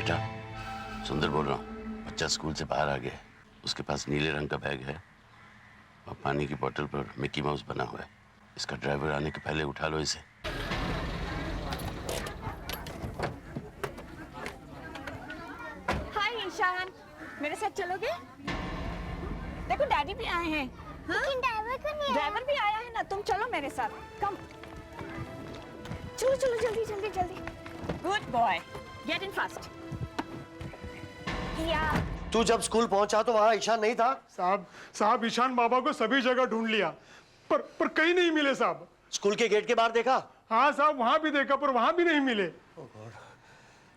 बेटा, सुंदर बोल रहा हूँ। बच्चा स्कूल से बाहर आ गया। उसके पास नीले रंग का बैग है और पानी की बोतल पर मिकी माउस बना हुआ है। इसका ड्राइवर आने के पहले उठा लो इसे। हाय ईशान, मेरे साथ चलोगे? देखो डैडी भी आए हैं। हाँ? ड्राइवर भी आया है ना। तुम चलो मेरे साथ। कम, चलो चलो जल्दी जल्दी जल्दी। Good boy, get in fast. या तू जब स्कूल पहुंचा तो वहाँ ईशान नहीं था? साहब ईशान बाबा को सभी जगह ढूंढ लिया, पर कहीं नहीं मिले साहब। स्कूल के गेट के बाहर देखा? हाँ साहब, वहाँ भी देखा पर वहाँ भी नहीं मिले।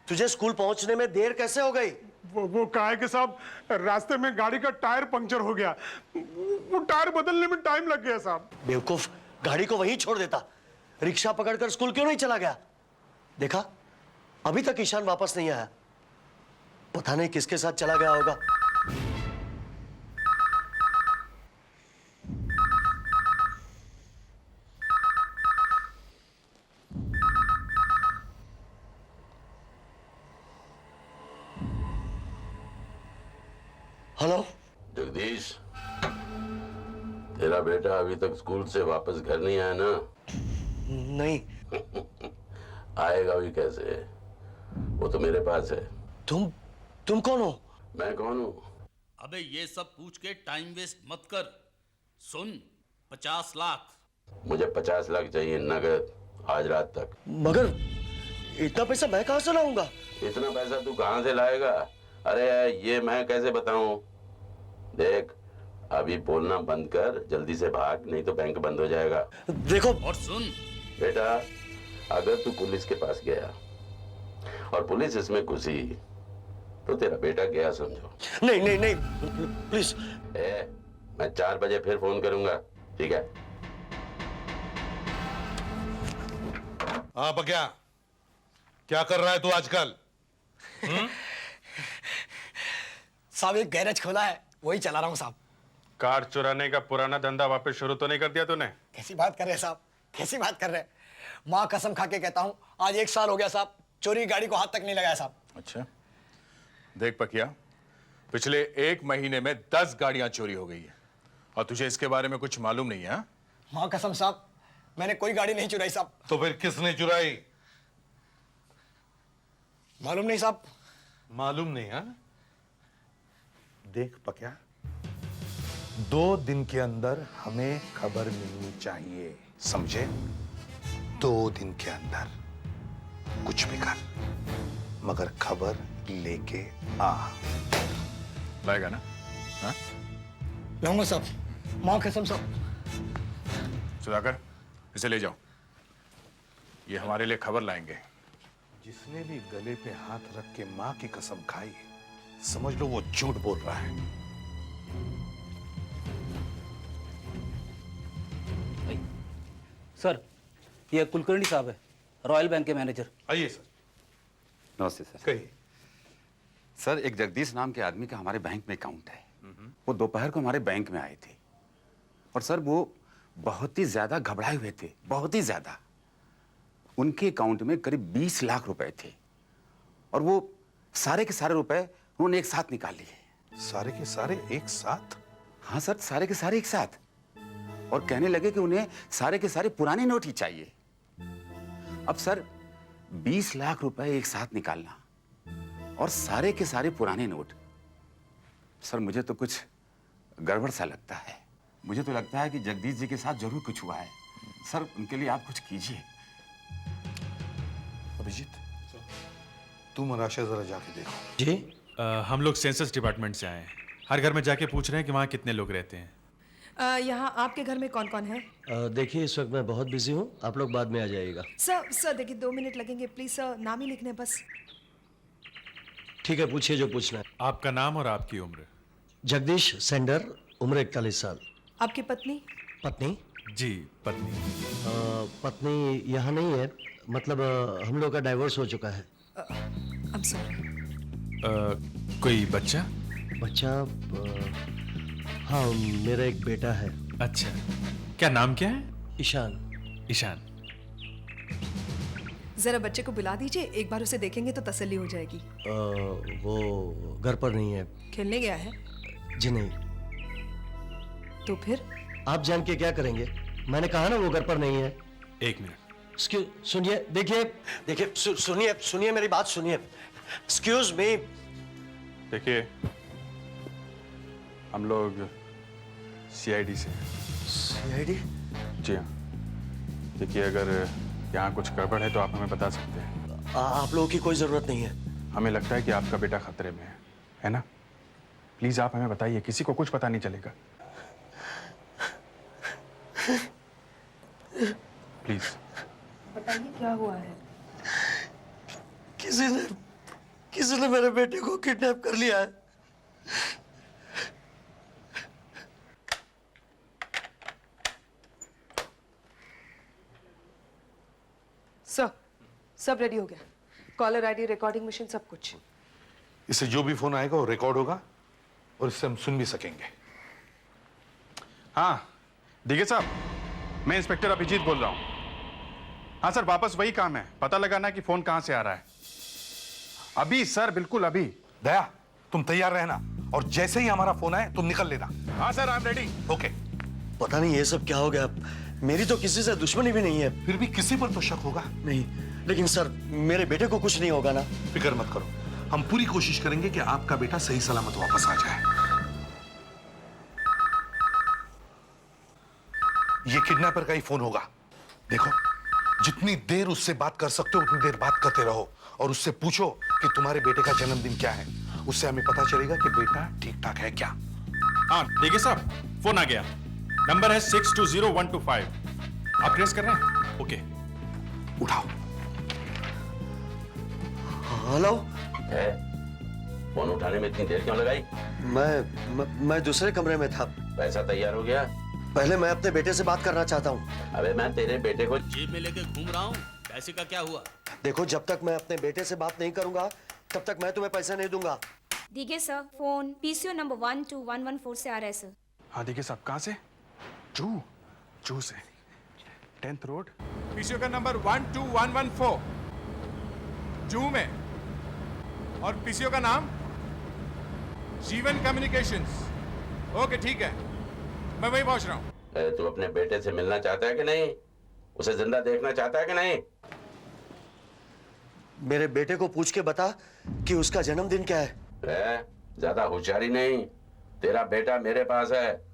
तुझे स्कूल पहुंचने में देर कैसे हो गई? वो कहा है कि साहब रास्ते में गाड़ी का टायर पंक्चर हो गया। वो टायर बदलने में टाइम लग गया साहब। बेवकूफ, गाड़ी को वहीं छोड़ देता। रिक्शा पकड़कर स्कूल क्यों नहीं चला गया? देखा, अभी तक ईशान वापस नहीं आया। पता नहीं किसके साथ चला गया होगा। हेलो जगदीश, तेरा बेटा अभी तक स्कूल से वापस घर नहीं आया ना? नहीं। आएगा भी कैसे? वो तो मेरे पास है। तुम कौन हो? मैं कौन हूँ? अबे ये सब पूछ के टाइम वेस्ट मत कर। सुन, 50 लाख। मुझे 50 लाख चाहिए नगद, आज रात तक। मगर इतना पैसा मैं कहां से लाऊंगा? इतना पैसा तू कहां से लाएगा? अरे ये मैं कैसे बताऊं? देख, अभी बोलना बंद कर, जल्दी से भाग, नहीं तो बैंक बंद हो जाएगा। देखो, और सुन बेटा, अगर तू पुलिस के पास गया और पुलिस इसमें घुसी तो तेरा बेटा गया समझो। नहीं नहीं नहीं, प्लीज। मैं 4 बजे फिर फोन करूंगा, ठीक है? हाँ बग्या, क्या कर रहा है तू आजकल? साहब एक गैरेज खोला है, वही चला रहा हूँ साहब। कार चुराने का पुराना धंधा वापस शुरू तो नहीं कर दिया तूने? कैसी बात कर रहे हैं साहब, कैसी बात कर रहे हैं? माँ कसम खा के कहता हूँ, आज 1 साल हो गया साहब, चोरी गाड़ी को हाथ तक नहीं लगाया साहब। अच्छा, देख पकिया, पिछले 1 महीने में 10 गाड़ियां चोरी हो गई है और तुझे इसके बारे में कुछ मालूम नहीं है? हाँ? माँ कसम साहब, मैंने कोई गाड़ी नहीं चुराई साहब। तो फिर किसने चुराई? मालूम नहीं साहब। मालूम नहीं? हाँ? देख पकिया, 2 दिन के अंदर हमें खबर मिलनी चाहिए, समझे? 2 दिन के अंदर कुछ भी कर, मगर खबर लेके आ। लाएगा ना? हाँ? लाऊंगा साहब, माँ कसम साहब। सुधाकर, इसे ले जाओ, ये हमारे लिए खबर लाएंगे। जिसने भी गले पे हाथ रख के मां की कसम खाई, समझ लो वो झूठ बोल रहा है। सर, ये कुलकर्णी साहब है, रॉयल बैंक के मैनेजर। आइए सर। नमस्ते सर। कहिए। सर, एक जगदीश नाम के आदमी का हमारे बैंक में अकाउंट है। वो दोपहर को हमारे बैंक में आए थे और सर वो बहुत ही ज्यादा घबराए हुए थे, बहुत ही ज्यादा। उनके अकाउंट में करीब 20 लाख रुपए थे और वो सारे के सारे रुपए उन्होंने एक साथ निकाल लिए। सारे के सारे एक साथ? हाँ सर, सारे के सारे एक साथ। और कहने लगे कि उन्हें सारे के सारे पुराने नोट ही चाहिए। अब सर, 20 लाख रुपए एक साथ निकालना और सारे के सारे पुराने नोट, सर मुझे तो कुछ गड़बड़ सा लगता है। मुझे तो लगता है कि जगदीश जी के साथ जरूर कुछ हुआ है। सर, उनके लिए आप कुछ कीजिए। अभिजीत, तू मराशा जरा जाके देखो। जी? हम लोग सेंसस डिपार्टमेंट से आए हैं। हर घर में जाके पूछ रहे हैं कि वहाँ कितने लोग रहते हैं। यहाँ आपके घर में कौन कौन है? देखिए, इस वक्त मैं बहुत बिजी हूँ, आप लोग बाद में आ जाइएगा। सर देखिए 2 मिनट लगेंगे प्लीज सर, नाम ही लिखने बस। ठीक है, पूछिए जो पूछना है। आपका नाम और आपकी उम्र? जगदीश सेंडर, उम्र 41 साल। आपकी पत्नी? पत्नी? जी, पत्नी। पत्नी यहाँ नहीं है, मतलब हम लोग का डाइवोर्स हो चुका है। I'm sorry। कोई बच्चा? बच्चा? हाँ, मेरा एक बेटा है। अच्छा, क्या नाम क्या है? ईशान। ईशान। जरा बच्चे को बुला दीजिए, एक बार उसे देखेंगे तो तसल्ली हो जाएगी। वो घर पर नहीं है। खेलने गया है? जी नहीं। तो फिर आप जान के क्या करेंगे? मैंने कहा ना वो घर पर नहीं है। एक मिनट। सुनिए, देखिए सुनिए मेरी बात सुनिए। Excuse me. देखिए, हम लोग सीआईडी से हैं। सीआईडी? जी हाँ। देखिए, अगर यहाँ कुछ गड़बड़ है तो आप हमें बता सकते हैं। आप लोगों की कोई जरूरत नहीं है। हमें लगता है कि आपका बेटा खतरे में है ना? प्लीज आप हमें बताइए, किसी को कुछ पता नहीं चलेगा। प्लीज बताइए क्या हुआ है? किसी ने मेरे बेटे को किडनैप कर लिया है। सर, सब रेडी हो गया। कॉलर आईडी, रिकॉर्डिंग मशीन, सब कुछ। इससे जो भी फोन आएगा वो रिकॉर्ड होगा और इससे हम सुन भी सकेंगे। हाँ देखिए साहब, मैं इंस्पेक्टर अभिजीत बोल रहा हूँ। हाँ सर, वापस वही काम है, पता लगाना कि फोन कहां से आ रहा है। अभी सर, बिल्कुल अभी। दया, तुम तैयार रहना और जैसे ही हमारा फोन आए तुम निकल लेना। हाँ sir, I am ready. Okay. पता नहीं ये सब क्या हो गया। मेरी तो किसी से दुश्मनी भी नहीं है। फिर भी किसी पर तो शक होगा। नहीं, लेकिन सर मेरे बेटे को कुछ नहीं होगा ना? फिक्र मत करो, हम पूरी कोशिश करेंगे कि आपका बेटा सही सलामत वापस आ जाए। ये किडनैपर का ही फोन होगा। देखो, जितनी देर उससे बात कर सकते हो उतनी देर बात करते रहो और उससे पूछो कि तुम्हारे बेटे का जन्मदिन क्या है। उससे हमें पता चलेगा कि बेटा ठीक ठाक है क्या। हाँ देखिए साहब, फोन आ गया। नंबर है 620125। आप ट्रेस कर रहे हैं? ओके, उठाओ। हेलो। फोन उठाने में इतनी देर क्यों लगाई? मैं दूसरे कमरे में था। पैसा तैयार हो गया? पहले मैं अपने बेटे से बात करना चाहता हूँ। अबे मैं तेरे बेटे को जेब में लेके घूम रहा हूँ, पैसे का क्या हुआ? देखो, जब तक मैं अपने बेटे से बात नहीं करूंगा तब तक मैं तुम्हें पैसा नहीं दूंगा। देखिए सर, फोन पीसीओ नंबर 12114 से आ रहा है सर। हाँ देखिए साहब, कहाँ से? जू से 10th रोड। पीसीओ का नंबर 12114 जू में, और पीसीओ का नाम जीवन कम्युनिकेशंस। ओके ठीक है, मैं वहीं पहुंच रहा हूँ। तू अपने बेटे से मिलना चाहता है कि नहीं? उसे जिंदा देखना चाहता है कि नहीं? मेरे बेटे को पूछ के बता कि उसका जन्मदिन क्या है। ज्यादा होशियारी नहीं, तेरा बेटा मेरे पास है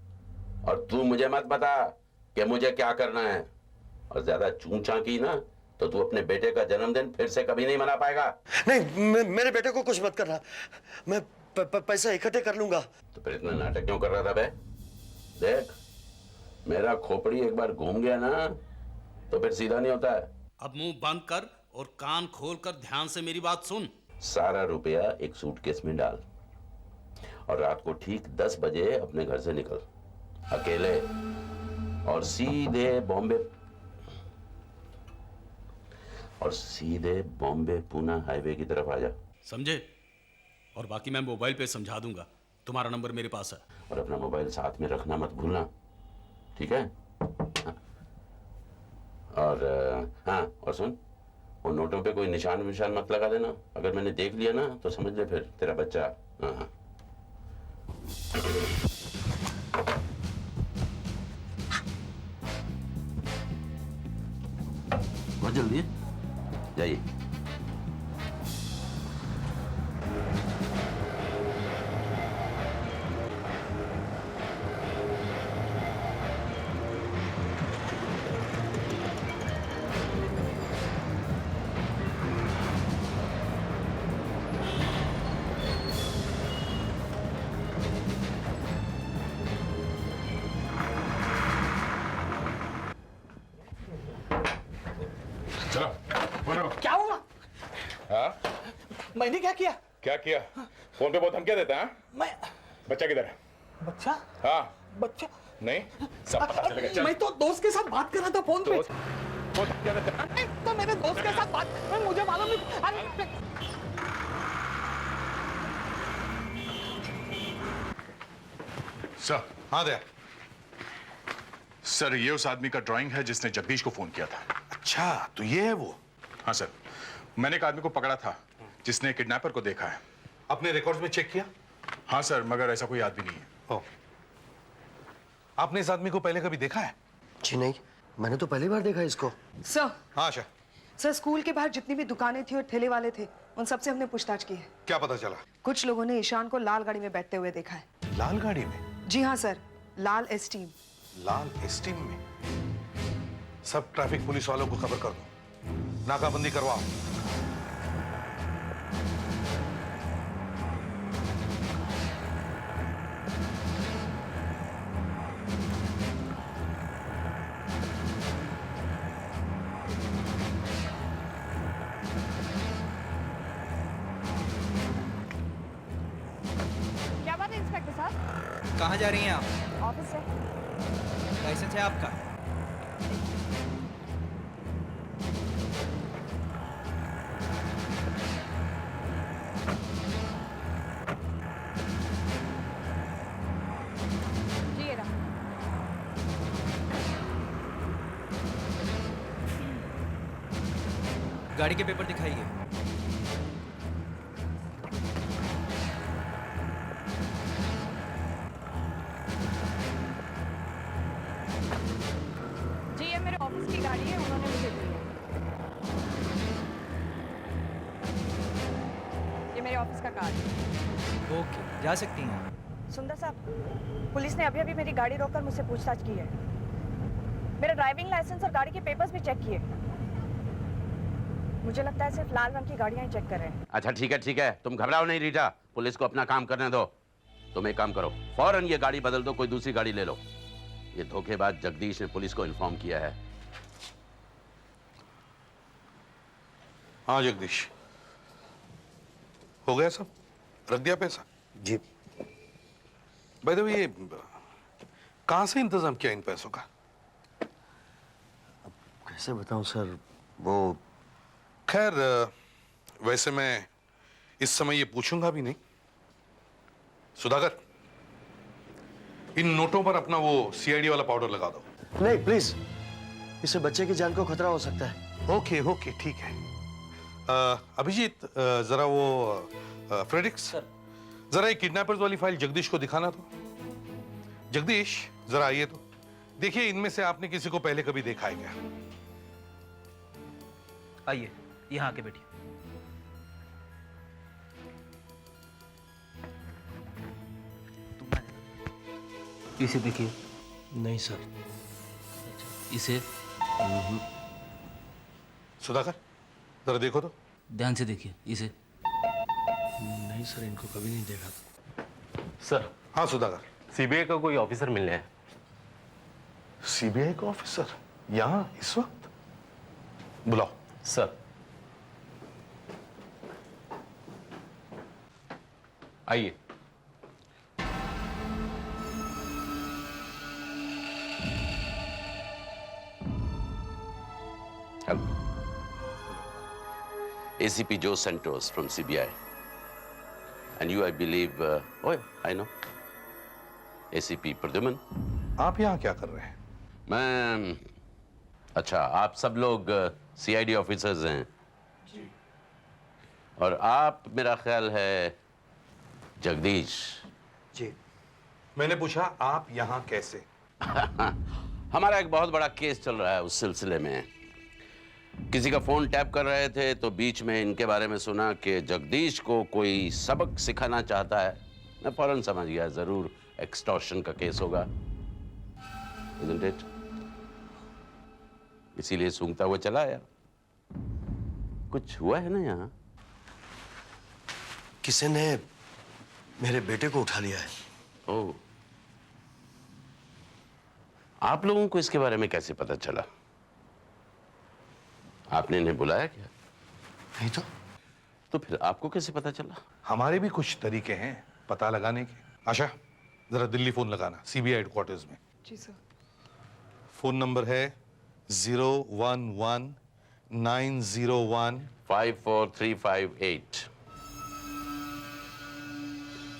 और तू मुझे मत बता कि मुझे क्या करना है। और ज्यादा चूंचा की ना तो तू अपने बेटे का जन्मदिन फिर से कभी नहीं मना पाएगा। नहीं, मेरे बेटे को कुछ मत करना। मैं पैसा इकट्ठे कर लूंगा। तो फिर इतना नाटक क्यों कर रहा था बे? देख, मेरा खोपड़ी एक बार घूम गया ना तो फिर सीधा नहीं होता है। अब मुंह बंद कर और कान खोल कर ध्यान से मेरी बात सुन। सारा रुपया एक सूटकेस में डाल और रात को ठीक 10 बजे अपने घर से निकल अकेले और सीधे बॉम्बे पुणे हाईवे की तरफ आ जा। समझे? और बाकी मैं मोबाइल पे समझा दूंगा। तुम्हारा नंबर मेरे पास है। और अपना मोबाइल साथ में रखना मत भूलना, ठीक है? और सुन, वो नोटों पे कोई निशान मत लगा देना। अगर मैंने देख लिया ना तो समझ ले फिर तेरा बच्चा। हाँ। बहुत जल्दी है, जाइए। चलो बोलो। क्या हुआ? हाँ? मैंने क्या किया? क्या किया? फोन पे बहुत धमकियां देता है? मैं बच्चा किधर है? बच्चा? हाँ? बच्चा? नहीं, सब पता चलेगा। चल। मैं तो दोस्त के साथ बात कर रहा था फोन पे। बहुत धमकियां देता है? तो मेरे दोस्त के साथ बात, मुझे मालूम नहीं। सर। हाँ दया। सर, ये उस आदमी का ड्राइंग है जिसने जगदीश को फोन किया था। अच्छा, तो ये है वो। हाँ सर, मैंने एक आदमी को पकड़ा था जिसने किडनैपर को देखा है। आपने रिकॉर्ड्स में चेक किया? हाँ सर, मगर ऐसा कोई आदमी नहीं है। ओ, आपने इस आदमी को पहले कभी देखा है? जी नहीं, मैंने तो पहली बार देखा इसको। सर, हाँ आशा, सर स्कूल के बाहर जितनी भी दुकानें थी और ठेले वाले थे, उन सबसे हमने पूछताछ की है। क्या पता चला? कुछ लोगों ने ईशान को लाल गाड़ी में बैठते हुए देखा है। लाल गाड़ी में? जी हाँ सर, लाल एस्टीम। लाल एस्टीम में? सब ट्रैफिक पुलिस वालों को खबर कर दो, नाकाबंदी करवाओ। क्या बात है इंस्पेक्टर साहब? कहाँ जा रही हैं आप? ऑफिस से। लाइसेंस है आपका? जी ये रहा। गाड़ी के पेपर दिखाइए। जी ये मेरे ऑफिस की गाड़ी है, उन्होंने मुझे दी है। ये मेरे ऑफिस का कार्ड है। ओके, जा सकती हैं। सुंदर साहब, पुलिस ने अभी अभी मेरी गाड़ी रोककर मुझसे पूछताछ की है। मेरा ड्राइविंग लाइसेंस और गाड़ी के पेपर्स भी चेक किए। मुझे लगता है सिर्फ लाल रंग की गाड़ियां ही चेक कर रहे हैं। अच्छा ठीक है, तुम घबराओ नहीं रीटा, पुलिस को अपना काम करने दो। तुम एक काम करो, फौरन ये गाड़ी बदल दो, कोई दूसरी गाड़ी ले लो। ये धोखेबाज जगदीश ने पुलिस को इन्फॉर्म किया है। हाँ जगदीश, हो गया सब? रख दिया पैसा? जी। बाय द वे, ये कहाँ से इंतजाम किया इन पैसों का? कैसे बताऊं सर, वो खैर, वैसे मैं इस समय ये पूछूंगा भी नहीं। सुधाकर, इन नोटों पर अपना वो सीआईडी वाला पाउडर लगा दो। नहीं प्लीज, इससे बच्चे की जान को खतरा हो सकता है। ओके ओके, ठीक है। अभिजीत, जरा वो फ्रेडिक्स, जरा ये किडनैपर्स वाली फाइल जगदीश को दिखाना तो। जगदीश, जरा आइए तो। देखिए, इनमें से आपने किसी को पहले कभी देखा है क्या? आइए, यहाँ आके बैठिए। इसे देखिए। नहीं सर। इसे सुधाकर, जरा देखो तो। ध्यान से देखिए इसे। नहीं सर, इनको कभी नहीं देखा। सर। हाँ सुधाकर। सीबीआई का कोई ऑफिसर मिलने है। सीबीआई का ऑफिसर यहाँ इस वक्त? बुलाओ। सर। आइए। Hello. ACP Joe Santos from CBI. And you, I believe, oh, I know. ACP Pradyuman. आप यहाँ क्या कर रहे हैं? मैं, अच्छा, आप सब लोग CID ऑफिसर्स हैं। जी। और आप, मेरा ख्याल है, जगदीश। जी। मैंने पूछा आप यहाँ कैसे? हमारा एक बहुत बड़ा केस चल रहा है, उस सिलसिले में किसी का फोन टैप कर रहे थे तो बीच में इनके बारे में सुना कि जगदीश को कोई सबक सिखाना चाहता है। मैं फौरन समझ गया, जरूर एक्सटॉर्शन का केस होगा। Isn't it? इसीलिए सूंघता हुआ चला आया। कुछ हुआ है ना यहाँ? किसी ने मेरे बेटे को उठा लिया है। ओह, आप लोगों को इसके बारे में कैसे पता चला? आपने इन्हें बुलाया क्या? नहीं तो फिर आपको कैसे पता चला? हमारे भी कुछ तरीके हैं पता लगाने के। आशा, जरा दिल्ली फोन लगाना, सीबीआई हेडक्वार्टर्स में। जी सर। फोन नंबर है 011-901-54358।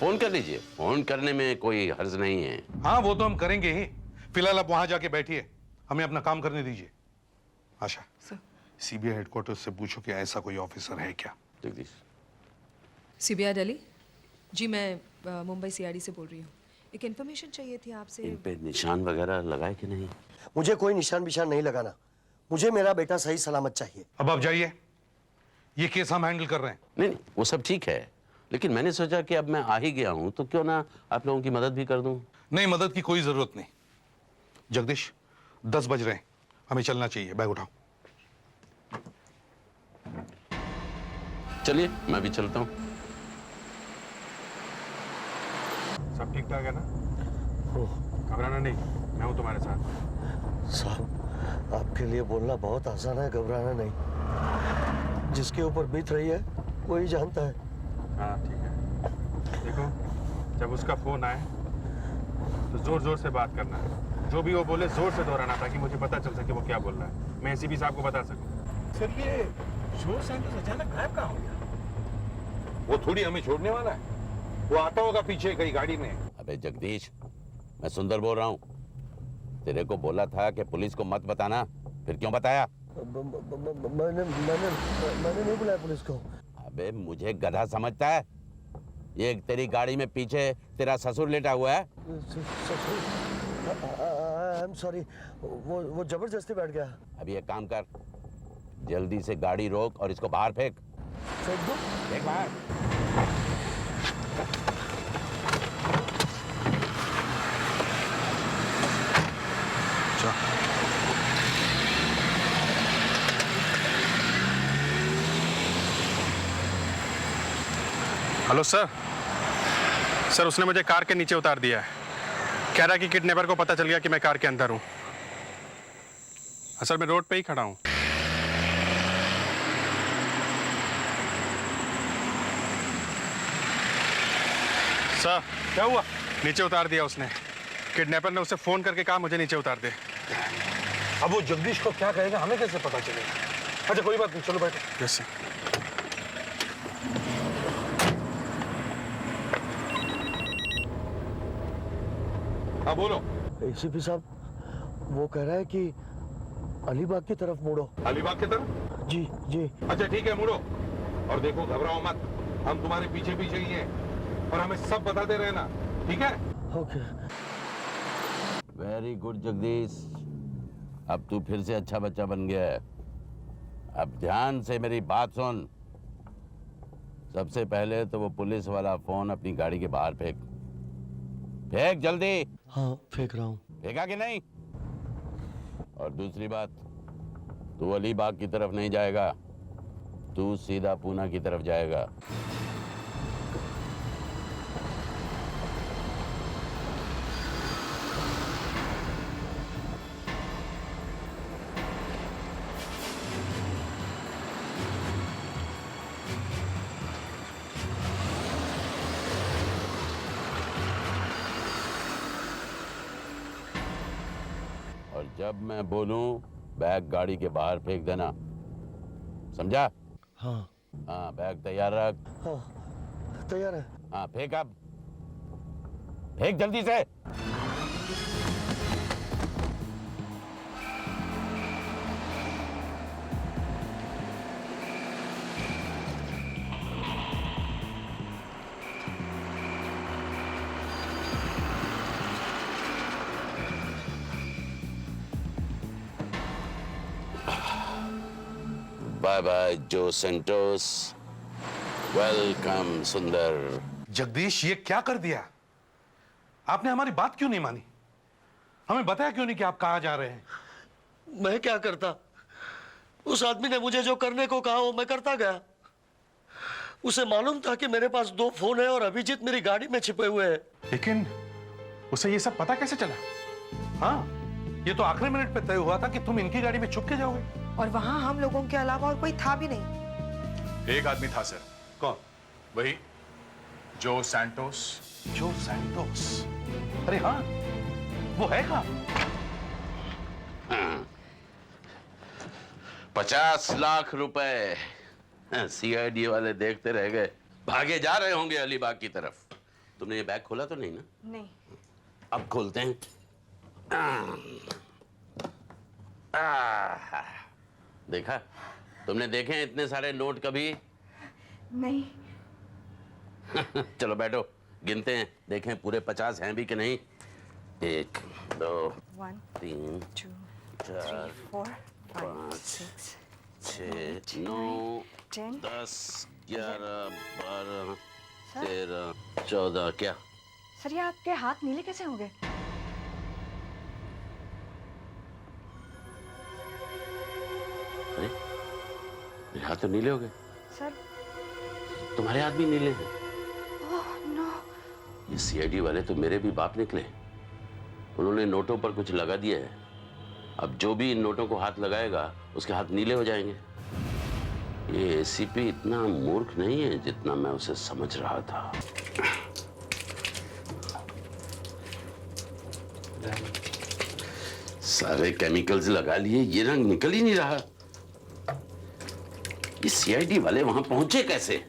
फोन कर लीजिए, फोन करने में कोई हर्ज नहीं है। हाँ, वो तो हम करेंगे ही। फिलहाल आप वहां जाके बैठिए, हमें अपना काम करने दीजिए। आशा, सीबीआई हेडक्वार्टर से पूछो कि ऐसा कोई ऑफिसर है क्या। जगदीश, सीबीआई दिल्ली जी, मैं मुंबई सीआईडी से बोल रही हूँ। एक इन्फॉर्मेशन चाहिए थी आपसे। इन पे निशान वगैरह लगाए कि नहीं? मुझे कोई निशान बिशान नहीं लगाना, मुझे मेरा बेटा सही सलामत चाहिए। अब आप जाइए, ये केस हम हैंडल कर रहे हैं। नहीं, वो सब ठीक है, लेकिन मैंने सोचा कि अब मैं आ ही गया हूं तो क्यों ना आप लोगों की मदद भी कर दूं। नहीं, मदद की कोई जरूरत नहीं। जगदीश, 10 बज रहे हैं, हमें चलना चाहिए। बैग उठाओ। चलिए, मैं भी चलता हूं। सब ठीक ठाक है ना? घबराना नहीं, मैं हूं तुम्हारे साथ। साहब, आपके लिए बोलना बहुत आसान है, घबराना नहीं। जिसके ऊपर बीत रही है वही जानता है। हाँ ठीक है। देखो, जब उसका फोन आए तो जोर जोर से बात करना है। जो भी वो बोले जोर से दोहराना ताकि मुझे पता चल सके वो क्या बोल रहा है, मैं एसीपी साहब को बता सकूं। सर, ये जो सैंटोस अचानक गायब कहाँ हो गया? वो थोड़ी हमें छोड़ने वाला है, वो आता होगा पीछे कहीं गाड़ी में। अबे जगदीश, मैं सुंदर बोल रहा हूं। तेरे को बोला था कि पुलिस को मत बताना, फिर क्यों बताया? मैंने नहीं बुलाया पुलिस को। अबे मुझे गधा समझता है? ये तेरी गाड़ी में पीछे तेरा ससुर लेटा हुआ है। आई एम सॉरी, वो जबरदस्ती बैठ गया। अभी एक काम कर, जल्दी से गाड़ी रोक और इसको बाहर फेंक। फेंक दो? फेंक बाहर। Hello sir. सर, उसने मुझे कार के नीचे उतार दिया है। कह रहा है कि किडनैपर को पता चल गया कि मैं कार के अंदर हूं। सर, मैं रोड पे ही खड़ा हूं। सर, क्या हुआ? नीचे उतार दिया उसने। किडनैपर ने उसे फोन करके कहा मुझे नीचे उतार दे। अब वो जगदीश को क्या कहेगा, हमें कैसे पता चलेगा? अच्छा कोई बात नहीं, चलो बैठो। Yes sir. हाँ बोलो। एसीपी साहब, वो कह रहा है कि अलीबाग की तरफ मुड़ो। अलीबाग की तरफ? जी जी। अच्छा ठीक है, मुड़ो। और देखो, घबराओ मत, हम तुम्हारे पीछे पीछे ही हैं और हमें सब बताते रहना, ठीक है? ओके। वेरी गुड जगदीश, अब तू फिर से अच्छा बच्चा बन गया है। अब ध्यान से मेरी बात सुन। सबसे पहले तो वो पुलिस वाला फोन अपनी गाड़ी के बाहर फेंक। फेंक जल्दी। हाँ, फेंक रहा हूँ। फेंका कि नहीं? और दूसरी बात, तू अलीबाग की तरफ नहीं जाएगा, तू सीधा पूना की तरफ जाएगा। और जब मैं बोलूं बैग गाड़ी के बाहर फेंक देना, समझा? हाँ। हाँ, बैग तैयार रख। हाँ, तैयार है। हाँ, फेंक अब, फेंक जल्दी से। बाय बाय जो सेंटोस, वेलकम सुंदर। जगदीश, ये क्या कर दिया? आपने हमारी बात क्यों नहीं मानी? हमें बताया क्यों नहीं कि आप कहाँ जा रहे हैं? मैं क्या करता? उस आदमी ने मुझे जो करने को कहा वो मैं करता गया। उसे मालूम था कि मेरे पास 2 फोन है और अभिजीत मेरी गाड़ी में छिपे हुए हैं। लेकिन उसे ये सब पता कैसे चला? हाँ, ये तो आखिरी मिनट पे तय हुआ था कि तुम इनकी गाड़ी में छुप के जाओगे। और वहां हम लोगों के अलावा और कोई था भी नहीं। एक आदमी था सर। कौन? वही जो सैंटोस। जो सैंटोस? अरे हाँ, वो है कहाँ? 50 लाख रुपए सीआईडी वाले देखते रह गए, भागे जा रहे होंगे अलीबाग की तरफ। तुमने ये बैग खोला तो नहीं ना? नहीं। अब खोलते हैं। देखा? तुमने देखे हैं इतने सारे नोट कभी? नहीं। चलो बैठो, गिनते हैं, देखें पूरे 50 हैं भी कि नहीं। 1 2 3 4 5 6 9 10 11 12 13 14। क्या सर, ये आपके हाथ नीले कैसे हो गए? अरे मेरे हाथ तो नीले हो गए। सर, तुम्हारे हाथ भी नीले हैं। Oh no. ये सीआईडी वाले तो मेरे भी बाप निकले। उन्होंने नोटों पर कुछ लगा दिया है। अब जो भी इन नोटों को हाथ लगाएगा उसके हाथ नीले हो जाएंगे। ये एसीपी इतना मूर्ख नहीं है जितना मैं उसे समझ रहा था। सारे केमिकल्स लगा लिए, ये रंग निकल ही नहीं रहा। ये सीआईडी वाले वहां पहुंचे कैसे?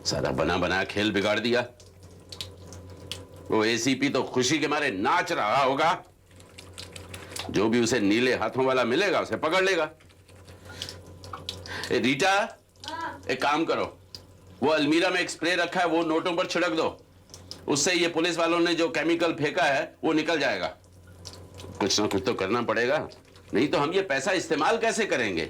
सारा बना बना खेल बिगाड़ दिया। वो एसीपी तो खुशी के मारे नाच रहा होगा। जो भी उसे नीले हाथों वाला मिलेगा उसे पकड़ लेगा। रीटा, एक काम करो, वो अलमीरा में एक स्प्रे रखा है, वो नोटों पर छिड़क दो। उससे ये पुलिस वालों ने जो केमिकल फेंका है वो निकल जाएगा। कुछ ना कुछ तो करना पड़ेगा, नहीं तो हम ये पैसा इस्तेमाल कैसे करेंगे?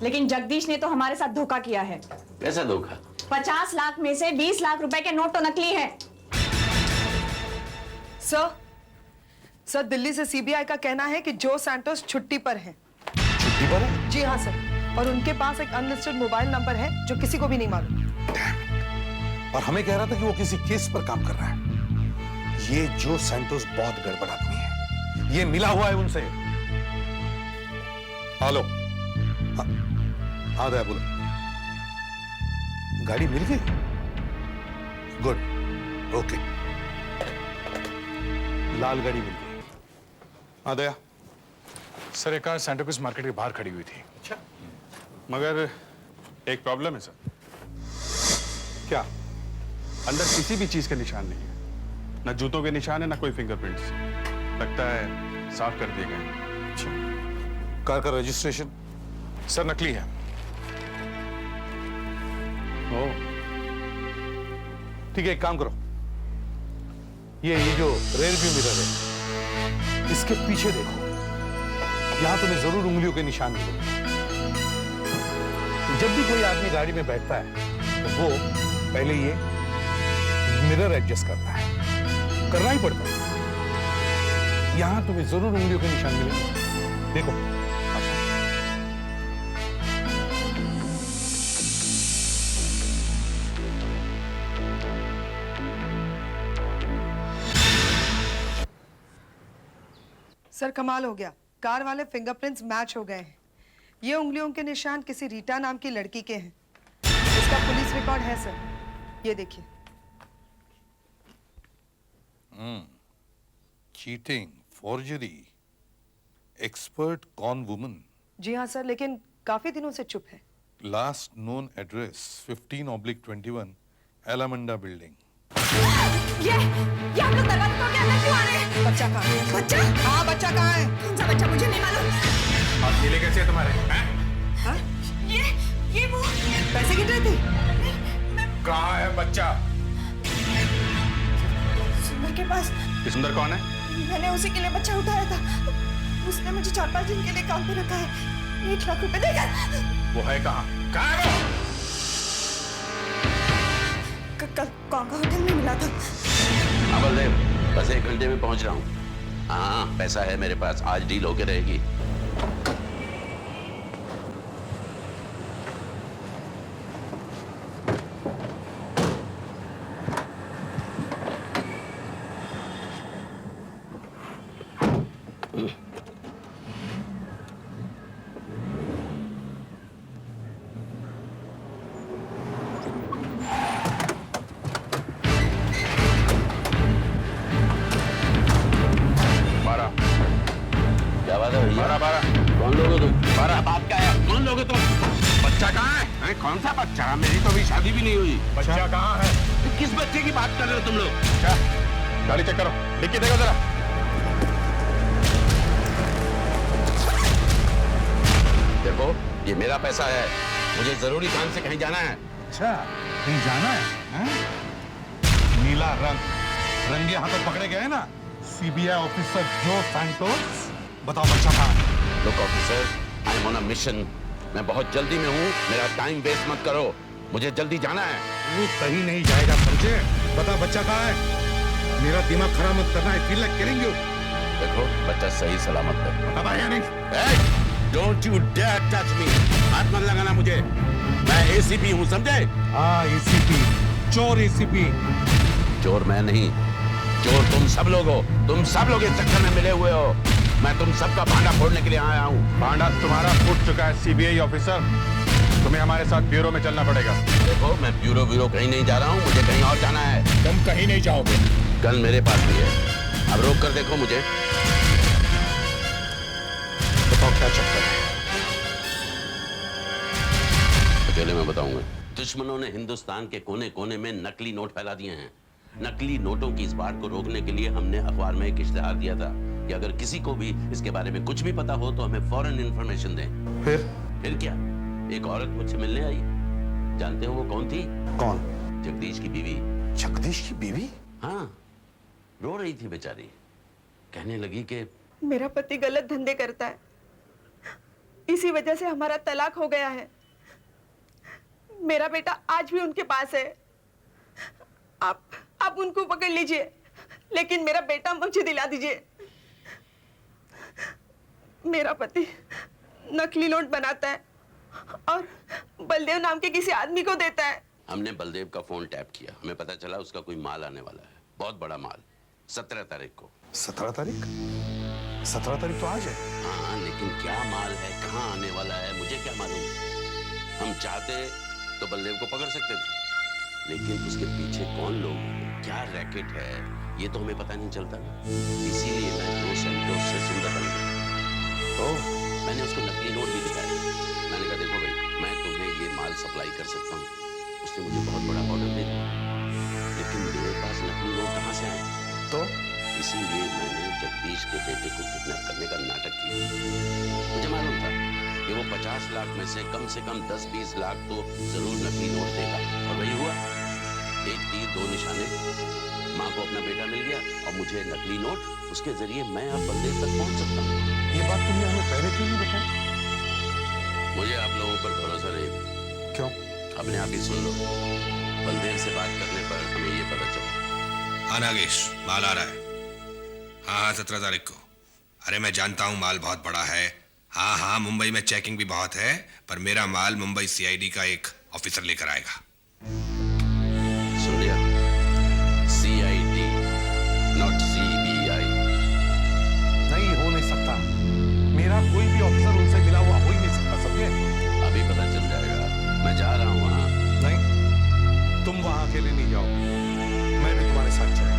लेकिन जगदीश ने तो हमारे साथ धोखा किया है। कैसा धोखा? 50 लाख में से 20 लाख रुपए के नोट तो नकली हैं। सर, दिल्ली से सीबीआई का कहना है कि जो सैंटोस छुट्टी पर है। छुट्टी पर है? जी हाँ सर, और उनके पास एक अनलिस्टेड मोबाइल नंबर है जो किसी को भी नहीं मालूम। और हमें कह रहा था कि वो किसी केस पर काम कर रहा है। ये जो सैंटोस बहुत गड़बड़ आदमी है, ये मिला हुआ है उनसे। हेलो, हाँ दया बोलो। गाड़ी मिल गई? Good, okay. लाल गाड़ी मिल गई। हाँ दया। सर, एक कार सैंटाक्रूज मार्केट के बाहर खड़ी हुई थी। अच्छा। मगर एक प्रॉब्लम है सर। क्या? अंदर किसी भी चीज के निशान नहीं है। न जूतों के निशान है, न कोई फिंगरप्रिंट्स। लगता है साफ कर दिए गए। अच्छा। कार का रजिस्ट्रेशन? सर, नकली है। ओ, ठीक है, एक काम करो, ये जो रेयर व्यू मिरर है, इसके पीछे देखो, यहां तुम्हें जरूर उंगलियों के निशान मिलेंगे। जब भी कोई आदमी गाड़ी में बैठता है तो वो पहले ये मिरर एडजस्ट करता है, करना ही पड़ता है। यहां तुम्हें जरूर उंगलियों के निशान मिलेंगे, देखो। सर, कमाल हो गया, कार वाले फिंगरप्रिंट्स मैच हो गए हैं। ये उंगलियों के निशान किसी रीटा नाम की लड़की के हैं। इसका पुलिस रिकॉर्ड है सर, ये देखिए। Cheating, forgery, expert con woman. जी हाँ सर, लेकिन काफी दिनों से चुप है। Last known address 15/21 Allamanda building. ये आप लोग दरवाजा तोड़ के अंदर क्यों आ रहे हैं? बच्चा कहाँ है? बच्चा? हाँ, बच्चा कहाँ है? कौन सा बच्चा? मुझे नहीं मालूम। और नीले कैसे है तुम्हारे? हाँ? ये वो पैसे गिर रहे थे। कहाँ है बच्चा? सुंदर के पास। ये सुंदर कौन है? मैंने उसी के लिए बच्चा उठाया था। उसने मुझे 4-5 दिन के लिए काम पे रखा है। 1 लाख रुपए देगा। वो है कहाँ? कहाँ है वो? कल कांका होटल में मिला था। हाँ बलदेव, बस 1 घंटे में पहुंच रहा हूँ। हाँ, पैसा है मेरे पास, आज डील होके रहेगी। कौन सा बच्चा? मेरी तो अभी शादी भी नहीं हुई। बच्चा कहाँ है? किस बच्चे की बात कर रहे हो तुम लोग? क्या? गाड़ी चेक करो, डिक्की देखो जरा। ये मेरा पैसा है, मुझे जरूरी काम से कहीं जाना है। अच्छा, कहीं जाना है, हैं? नीला रंग, रंगे हाथों पकड़े गए ना सीबीआई ऑफिसर जो सैंटोस। बताओ बच्चा कहाँ है? Look officer, I am on a mission. मैं बहुत जल्दी में हूँ, मेरा टाइम वेस्ट मत करो, मुझे जल्दी जाना है। वो कहीं नहीं जाएगा समझे? बता बच्चा कहाँ है? मेरा दिमाग खराब मत करना है, फील लाइक किलिंग यू। देखो बच्चा सही सलामत है। अब आया नहीं? Don't you dare touch me, हाथ मत लगाना मुझे, मैं एसीपी हूँ समझे? हाँ एसीपी, चोर एसीपी। चोर मैं नहीं, चोर तुम सब लोग हो, तुम सब लोग इस चक्कर में मिले हुए हो। मैं तुम सबका भांडा फोड़ने के लिए आया हूँ। भांडा तुम्हारा फूट चुका है सीबीआई ऑफिसर, तुम्हें हमारे साथ ब्यूरो में चलना पड़ेगा। देखो मैं ब्यूरो कहीं नहीं जा रहा हूँ, मुझे कहीं और जाना है। तुम कहीं नहीं जाओगे। गन मेरे पास भी है, अब रोक कर देखो मुझे। बताओ क्या चक्कर है? अकेले में बताऊंगा। दुश्मनों ने हिंदुस्तान के कोने कोने में नकली नोट फैला दिए हैं। नकली नोटों की इस बाढ़ को रोकने के लिए हमने अखबार में एक इश्तेहार दिया था कि अगर किसी को भी इसके बारे में कुछ भी पता हो तो हमें फौरन इंफॉर्मेशन दें। फिर क्या, एक औरत मुझसे मिलने आई। जानते हो वो कौन थी? कौन? जगदीश की बीवी। जगदीश की बीवी? हाँ, रो रही थी बेचारी, कहने लगी कि मेरा पति गलत धंधे करता है, इसी वजह से हमारा तलाक हो गया है। मेरा बेटा आज भी उनके पास है, आप उनको पकड़ लीजिए, लेकिन मेरा बेटा मुझे दिला दीजिए। मेरा पति नकली नोट बनाता है और बलदेव नाम के किसी आदमी को देता है। हमने बलदेव का फोन टैप किया, हमें पता चला उसका कोई माल आने वाला है, बहुत बड़ा माल, 17 तारीख को। 17 तारीख? 17 तारीख तो आज है। हाँ, लेकिन क्या माल है, कहाँ आने वाला है, मुझे क्या मालूम। हम चाहते तो बलदेव को पकड़ सकते थे, लेकिन उसके पीछे कौन लोग हैं, क्या रैकेट है, ये तो हमें पता नहीं चलता ना। इसीलिए मैं दो सेंटोस से सुंदर बन गया। तो मैंने उसको नकली नोट भी दिखाया। मैंने कहा देखो भाई, मैं तुम्हें ये माल सप्लाई कर सकता हूँ। उसने मुझे बहुत बड़ा ऑर्डर दे दिया, लेकिन मेरे पास नकली नोट कहाँ से आए? तो इसीलिए मैंने जगदीश के बेटे को किडनैप करने का नाटक किया। मुझे मालूम था कि वो 50 लाख में से कम 10-20 लाख तो जरूर नकली नोट देगा, और वही हुआ। एक तीर दो निशाने, माँ को अपना बेटा मिल गया और मुझे नकली नोट, उसके जरिए मैं अब बलदेव तक पहुंच सकता हूँ। ये बात तुमने हमें पहले क्यों नहीं बताई? मुझे आप लोगों पर भरोसा नहीं। क्यों? अपने आप ही सुन लो, बलदेव से बात करने पर हमें ये पता चला। हाँ नागेश, माल आ रहा है। हाँ 17 तारीख को। अरे मैं जानता हूँ माल बहुत बड़ा है। हाँ, मुंबई में चेकिंग भी बहुत है, पर मेरा माल मुंबई सीआईडी का एक ऑफिसर लेकर आएगा। सुन लिया? CID, not CBI. नहीं हो नहीं सकता, मेरा कोई भी ऑफिसर उनसे मिला हुआ हो ही नहीं सकता, समझे? अभी पता चल जाएगा, मैं जा रहा हूँ वहाँ। नहीं, तुम वहाँ अकेले नहीं जाओ, मैं भी तुम्हारे साथ चलूंगा।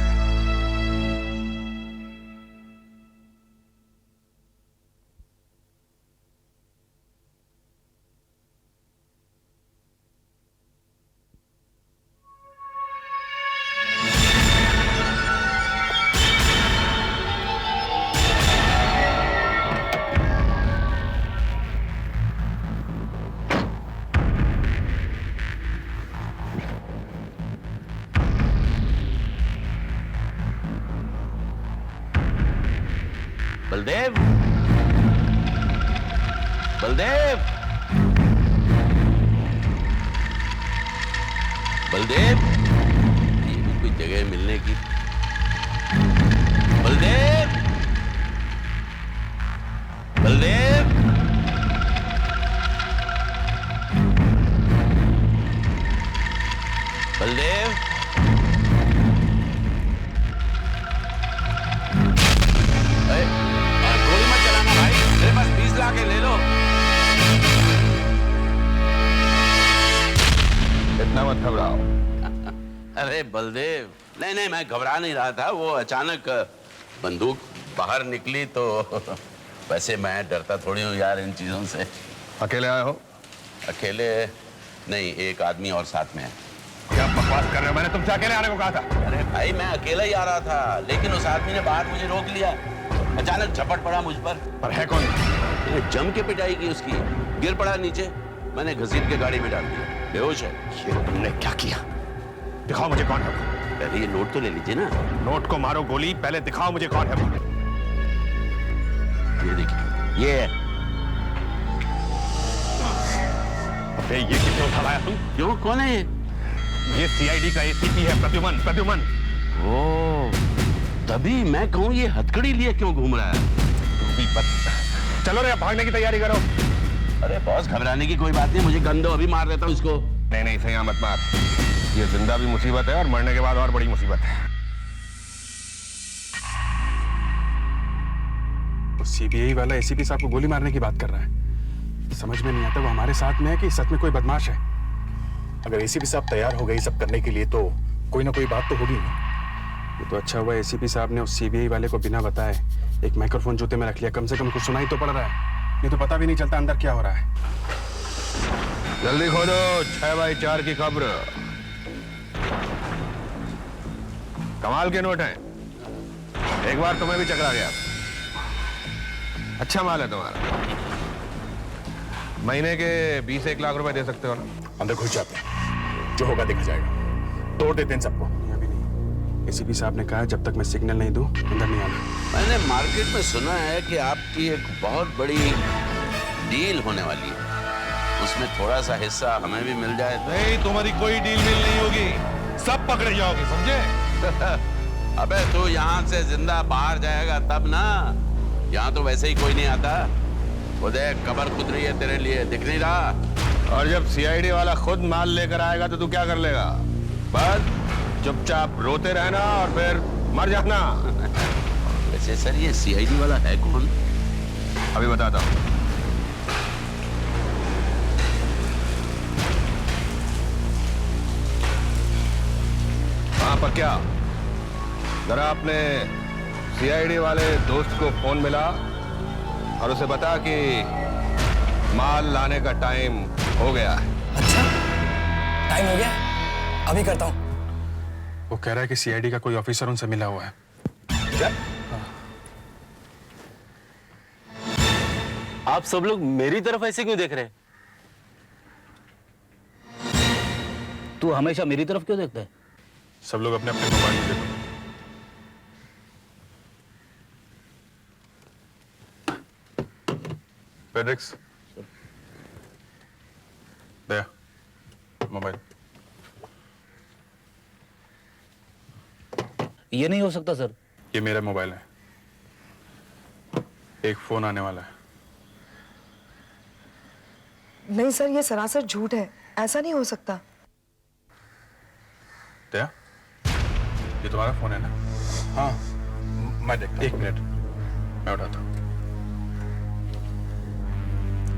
बलदेव, बलदेव, बलदेव, ये भी कोई जगह मिलने की। बलदेव, बलदेव, बलदेव, गोली मत चलाना भाई, मेरे पास 20 लाख है, ले लो। इतना मत घबराओ। अरे बलदेव, नहीं, मैं घबरा नहीं रहा था, वो अचानक बंदूक बाहर निकली तो वैसे मैं डरता थोड़ी हूँ यार इन चीजों से। अकेले आए हो? अकेले नहीं, एक आदमी और साथ में है। क्या बकवास कर रहे हो? मैंने तुमसे अकेले आने को कहा था। अरे भाई मैं अकेला ही आ रहा था, लेकिन उस आदमी ने बाहर मुझे रोक लिया। अचानक झपट पड़ा मुझ पर है कौन? मैंने जम के पिटाई की उसकी, गिर पड़ा नीचे, मैंने घसीट के गाड़ी में डाल दिया, बेहोश है। ये तुमने क्या किया? दिखाओ मुझे कौन है वो। पहले ये नोट तो ले लीजिए ना। नोट को मारो गोली, पहले दिखाओ मुझे कौन है वो। ये देखिए, ये है। अबे ये किसने उठा लाया तुम? क्यों, कौन है ये? ये सीआईडी का एसीपी है, प्रद्युमन। प्रद्युमन। ओ, तभी मैं कहूँ ये हथकड़ी लिए क्यों घूम रहा है? चलो रे, भागने की तैयारी करो। अरे बॉस, घबराने की कोई बात नहीं, मुझे गन दो, अभी मार देता हूँ इसको। नहीं नहीं, इसे यहाँ मत मार। ये जिंदा भी मुसीबत है और मरने के बाद और बड़ी मुसीबत है। सीबीआई वाला एसीपी साहब को गोली मारने की बात कर रहा है। समझ में नहीं आता वो हमारे साथ में है कि सच में कोई बदमाश है। अगर एसीपी साहब तैयार हो गए सब करने के लिए तो कोई ना कोई बात तो होगी। ये तो अच्छा हुआ एसीपी साहब ने उस सीबीआई वाले को बिना बताए एक माइक्रोफोन जूते में रख लिया, कम से कम कुछ सुनाई तो पड़ रहा है, नहीं तो पता भी नहीं चलता अंदर क्या हो रहा है। जल्दी खोदो 6x4 की कब्र। कमाल के नोट हैं, एक बार तुम्हें भी चकरा गया। अच्छा माल है तुम्हारा, महीने के 20-1 लाख रुपए दे सकते हो ना? अंदर घुस जाते हैं, जो होगा देखा जाएगा, तोड़ देते हैं सबको। अभी नहीं, एसीपी साहब ने कहा जब तक मैं सिग्नल नहीं दूं अंदर नहीं आना। मैंने मार्केट में सुना है कि आपकी एक बहुत बड़ी डील होने वाली है, उसमें थोड़ा सा हिस्सा हमें भी मिल जाए तो। नहीं, तुम्हारी कोई डील मिल नहीं होगी, सब पकड़े जाओगे, समझे? अबे तू यहाँ से जिंदा बाहर जाएगा तब ना, यहाँ तो वैसे ही कोई नहीं आता। वो देख, कब्र खुद रही है तेरे लिए, दिख नहीं रहा? और जब सीआईडी वाला खुद माल लेकर आएगा तो तू क्या कर लेगा? बस चुपचाप रोते रहना और फिर मर जाना। वैसे सर ये सीआईडी वाला है कौन? अभी बताता हूँ। हाँ पक्या, जरा अपने सीआईडी वाले दोस्त को फोन मिला और उसे बता कि माल लाने का टाइम हो गया है। अच्छा, टाइम हो गया, अभी करता हूँ। वो कह रहा है कि सीआईडी का कोई ऑफिसर उनसे मिला हुआ है। क्या? आप सब लोग मेरी तरफ ऐसे क्यों देख रहे हैं? तू हमेशा मेरी तरफ क्यों देखता है? सब लोग अपने अपने मोबाइल में देखो। फेडेक्स, दया, मोबाइल। ये नहीं हो सकता सर। ये मेरा मोबाइल है, एक फोन आने वाला है। नहीं सर, ये सरासर झूठ है, ऐसा नहीं हो सकता। दया, ये तुम्हारा फोन है ना? हाँ, मैं देखता हूँ। 1 मिनट, मैं उठाता हूँ।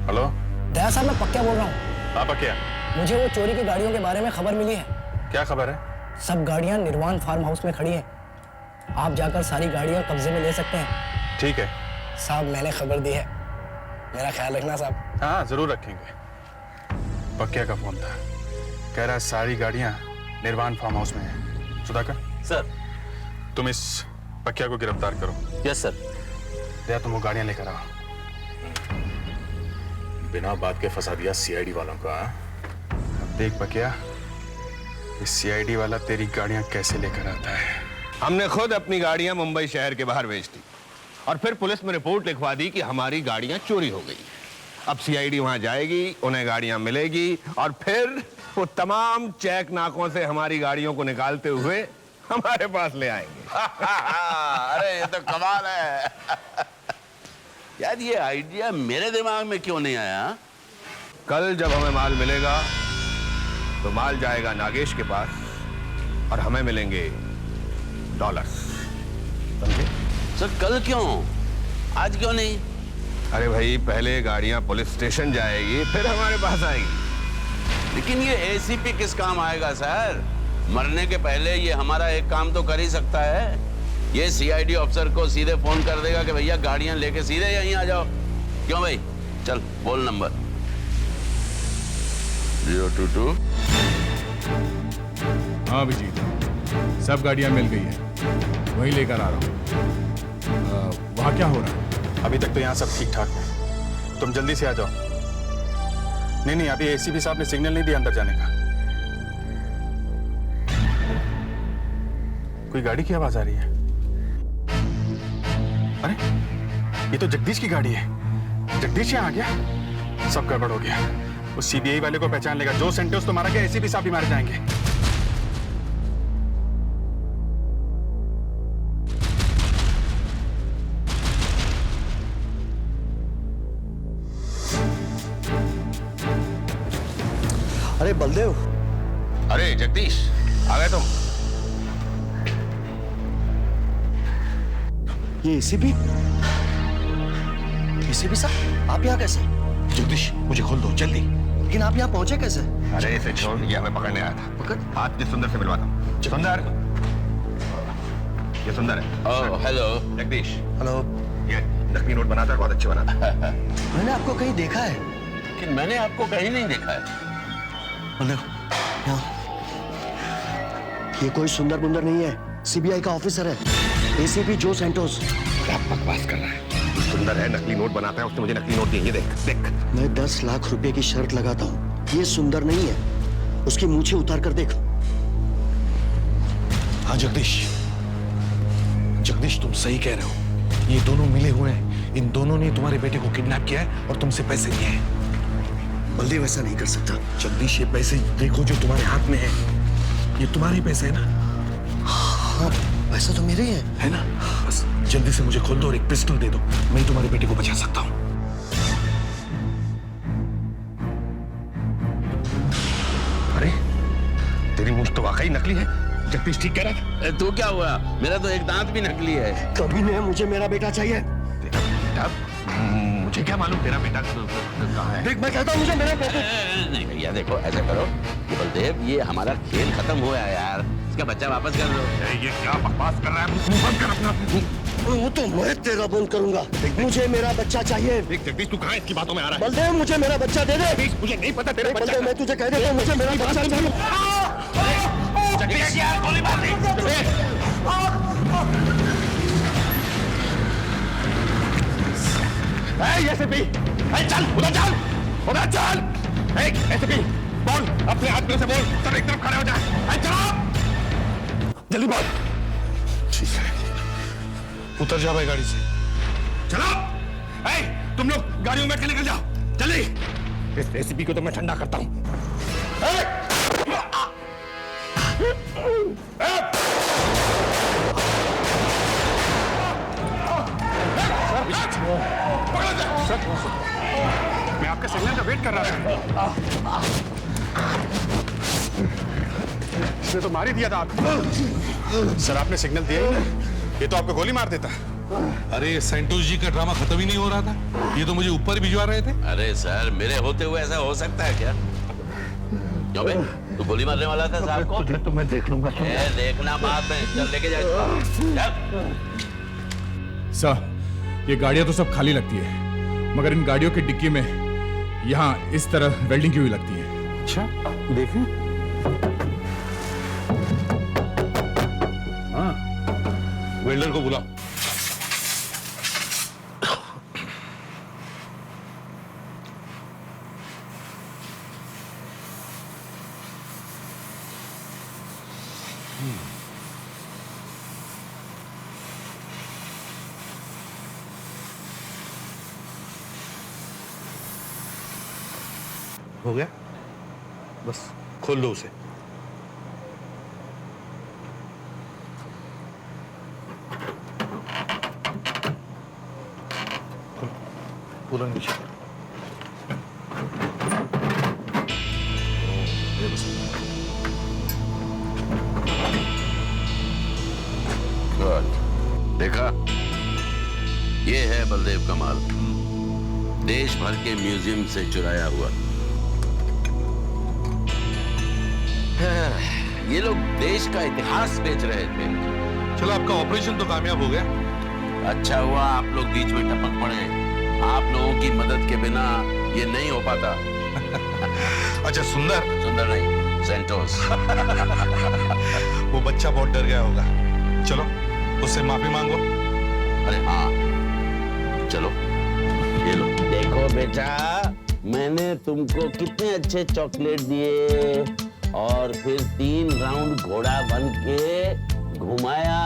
हेलो दया साहब, मैं पक्का बोल रहा हूँ। हाँ पक्या, मुझे वो चोरी की गाड़ियों के बारे में खबर मिली है। क्या खबर है? सब गाड़ियाँ निर्वाण फार्म हाउस में खड़ी हैं। आप जाकर सारी गाड़ियाँ कब्जे में ले सकते हैं। ठीक है साहब, मैंने खबर दी है, मेरा ख्याल रखना साहब। हाँ जरूर रखेंगे। पक्या का फोन था, कह रहा है सारी गाड़ियाँ निर्वाण फार्म हाउस में हैं। सुधाकर सर, तुम इस पक्या को गिरफ्तार करो। Yes sir. दया, तुम वो गाड़ियाँ लेकर आओ। बिना बात के फंसा दिया सीआईडी वालों का। अब देख पक्या, इस सीआईडी वाला तेरी गाड़ियाँ कैसे लेकर आता है। हमने खुद अपनी गाड़ियां मुंबई शहर के बाहर बेच दी और फिर पुलिस में रिपोर्ट लिखवा दी कि हमारी गाड़ियां चोरी हो गई। अब सीआईडी वहां जाएगी, उन्हें गाड़ियां मिलेगी और फिर वो तमाम चेक नाकों से हमारी गाड़ियों को निकालते हुए हमारे पास ले आएंगे। अरे ये तो कमाल है। यार ये आइडिया मेरे दिमाग में क्यों नहीं आया? कल जब हमें माल मिलेगा तो माल जाएगा नागेश के पास और हमें मिलेंगे डॉलर्स। समझे? सर कल क्यों, आज क्यों नहीं? अरे भाई, पहले गाड़ियां पुलिस स्टेशन जाएगी फिर हमारे पास आएगी। लेकिन ये एसीपी किस काम आएगा सर? मरने के पहले ये हमारा एक काम तो कर ही सकता है। ये सीआईडी ऑफिसर को सीधे फोन कर देगा कि भैया गाड़ियां लेके सीधे यहीं आ जाओ। क्यों भाई? चल बोल नंबर। 022। हाँ अभिजीत, सब गाड़ियां मिल गई है, वही लेकर आ रहा हूँ। वहाँ क्या हो रहा है? अभी तक तो यहाँ सब ठीक ठाक है, तुम जल्दी से आ जाओ। नहीं, अभी एसीपी साहब ने सिग्नल नहीं दिया अंदर जाने का। कोई गाड़ी की आवाज आ रही है। अरे ये तो जगदीश की गाड़ी है। जगदीश यहाँ आ गया, सब गड़बड़ हो गया। उस सीबीआई वाले को पहचान लेगा। जो सेंटोस तो मारा गया, एसीपी साहब भी मारे जाएंगे। अरे बलदेव, अरे जगदीश, आ गए तुम? ये एसीपी साहब, आप यहाँ कैसे? जगदीश मुझे खोल दो जल्दी। लेकिन आप यहाँ पहुंचे कैसे? अरे इसे छोड़, ये हमें पकड़ने आया था। पकड़? हाथ सुंदर से मिलवाता हूँ। सुंदर, ये सुंदर है। Oh hello. जगदीश, हेलो। ये नकली नोट बनाता है, बहुत अच्छे बनाता है। मैंने आपको कहीं देखा है। लेकिन मैंने आपको कहीं नहीं देखा है। ये कोई सुंदर बुंदर नहीं है, सीबीआई का ऑफिसर है, एसीपी जो सेंटोस। क्या बकवास कर रहा है? सुंदर है, नकली नोट बनाता है, उसने मुझे नकली नोट दिए। ये देख। मैं 10 लाख रुपए की शर्त लगाता हूँ, ये सुंदर नहीं है। उसकी मूछें उतार कर देख। हाँ जगदीश तुम सही कह रहे हो। ये दोनों मिले हुए हैं। इन दोनों ने तुम्हारे बेटे को किडनैप किया है और तुमसे पैसे लिए हैं। बलदेव ऐसा नहीं कर सकता। जगदीश ये पैसे देखो जो तुम्हारे हाथ में है, ये तुम्हारे पैसे है ना? हाँ, पैसा तो मेरे ही है ना? बस जल्दी से मुझे खोल दो और एक पिस्टल दे दो, मैं तुम्हारे बेटे को बचा सकता हूँ। अरे तेरी मूंछ तो वाकई नकली है। जगदीश ठीक कह रहा था। तू क्या हुआ? मेरा तो एक दांत भी नकली है। कभी नहीं, मुझे मेरा बेटा चाहिए। मुझे क्या मालूम तेरा बेटा कहाँ है? देख, मैं कहता हूँ मुझे मेरा बेटा। नहीं भैया देखो, ऐसा करो बलदेव, ये हमारा खेल खत्म हुआ है यार, इसका बच्चा वापस कर दो। ये क्या बकवास कर रहा है? मुंह बंद कर अपना। वो तो मैं तेरा बंद करूंगा। मुझे मेरा बच्चा चाहिए। देख जगदीश, तू कहाँ इसकी बातों में आ रहा है? बलदेव मुझे मेरा बच्चा दे दे। मुझे नहीं पता तेरा बच्चा। बलदेव मैं तुझे कह देता हूँ, मुझे मेरा बच्चा चाहिए। जगदीश यार, गोली मार दी। एसीपी, चल उधर चल। एसीपी बोल, अपने आदमियों से बोल, सब एक तरफ खड़े हो जाए। चलो जल्दी बोल। ठीक है, उतर जा भाई गाड़ी से। चलो तुम लोग गाड़ियों में बैठ के निकल जाओ जल्दी। इस एसीपी को तो मैं ठंडा करता हूं। मैं आपके सिग्नल का वेट कर रहा था। इसने तो मार ही दिया था आपको। सर आपने सिग्नल दिया ही नहीं, ये तो आपको गोली मार देता। अरे सेंटोस जी का ड्रामा खत्म ही नहीं हो रहा था, ये तो मुझे ऊपर भिजवा रहे थे। अरे सर, मेरे होते हुए ऐसा हो सकता है क्या? क्यों बे, तू गोली मारने वाला था साहब को? तो मैं देख लूंगा। देखना बाद में, चल लेके जा इसको। सर ये गाड़ियां तो सब खाली लगती है, मगर इन गाड़ियों की डिक्की में यहाँ इस तरह वेल्डिंग की हुई लगती है। अच्छा देखें। हाँ, वेल्डर को बुलाओ। हो गया, बस खोल लो उसे। पूरा नीचे करो। गुड, देखा, ये है बलदेव का माल, देश भर के म्यूजियम से चुराया हुआ। ये लोग देश का इतिहास बेच रहे थे। चलो आपका ऑपरेशन तो कामयाब हो गया। अच्छा हुआ आप लोग बीच में टपक पड़े, आप लोगों की मदद के बिना ये नहीं हो पाता। अच्छा सुंदर नहीं, सेंटोस। वो बच्चा बहुत डर गया होगा, चलो उससे माफी मांगो। अरे हाँ, चलो ये लो। देखो बेटा, मैंने तुमको कितने अच्छे चॉकलेट दिए और फिर 3 राउंड घोड़ा बन के घुमाया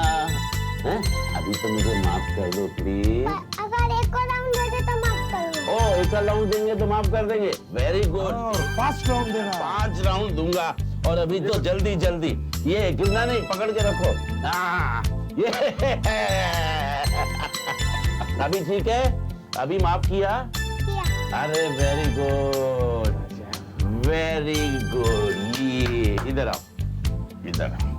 हैं? अभी तो मुझे माफ कर दो प्लीज। अगर एक और राउंड दे दे तो माफ करूंगा। ओ, एक और राउंड देंगे तो माफ कर देंगे। Very good. 5 राउंड देना। 5 राउंड दूंगा और अभी तो जल्दी जल्दी। ये गिरना नहीं, पकड़ के रखो। ये अभी ठीक है? अभी माफ किया? अरे वेरी गुड, वेरी गुड। ये इधर आओ, इधर आओ।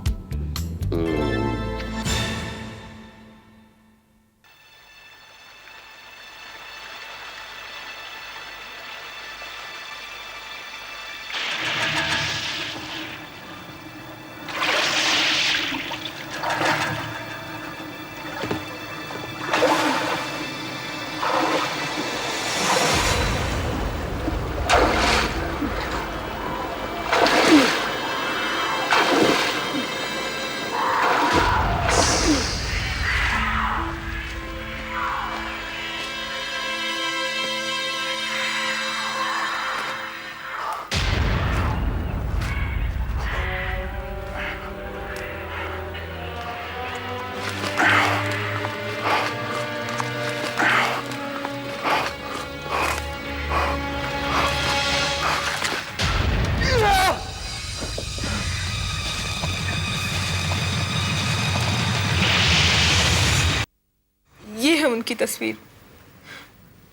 ये है उनकी तस्वीर,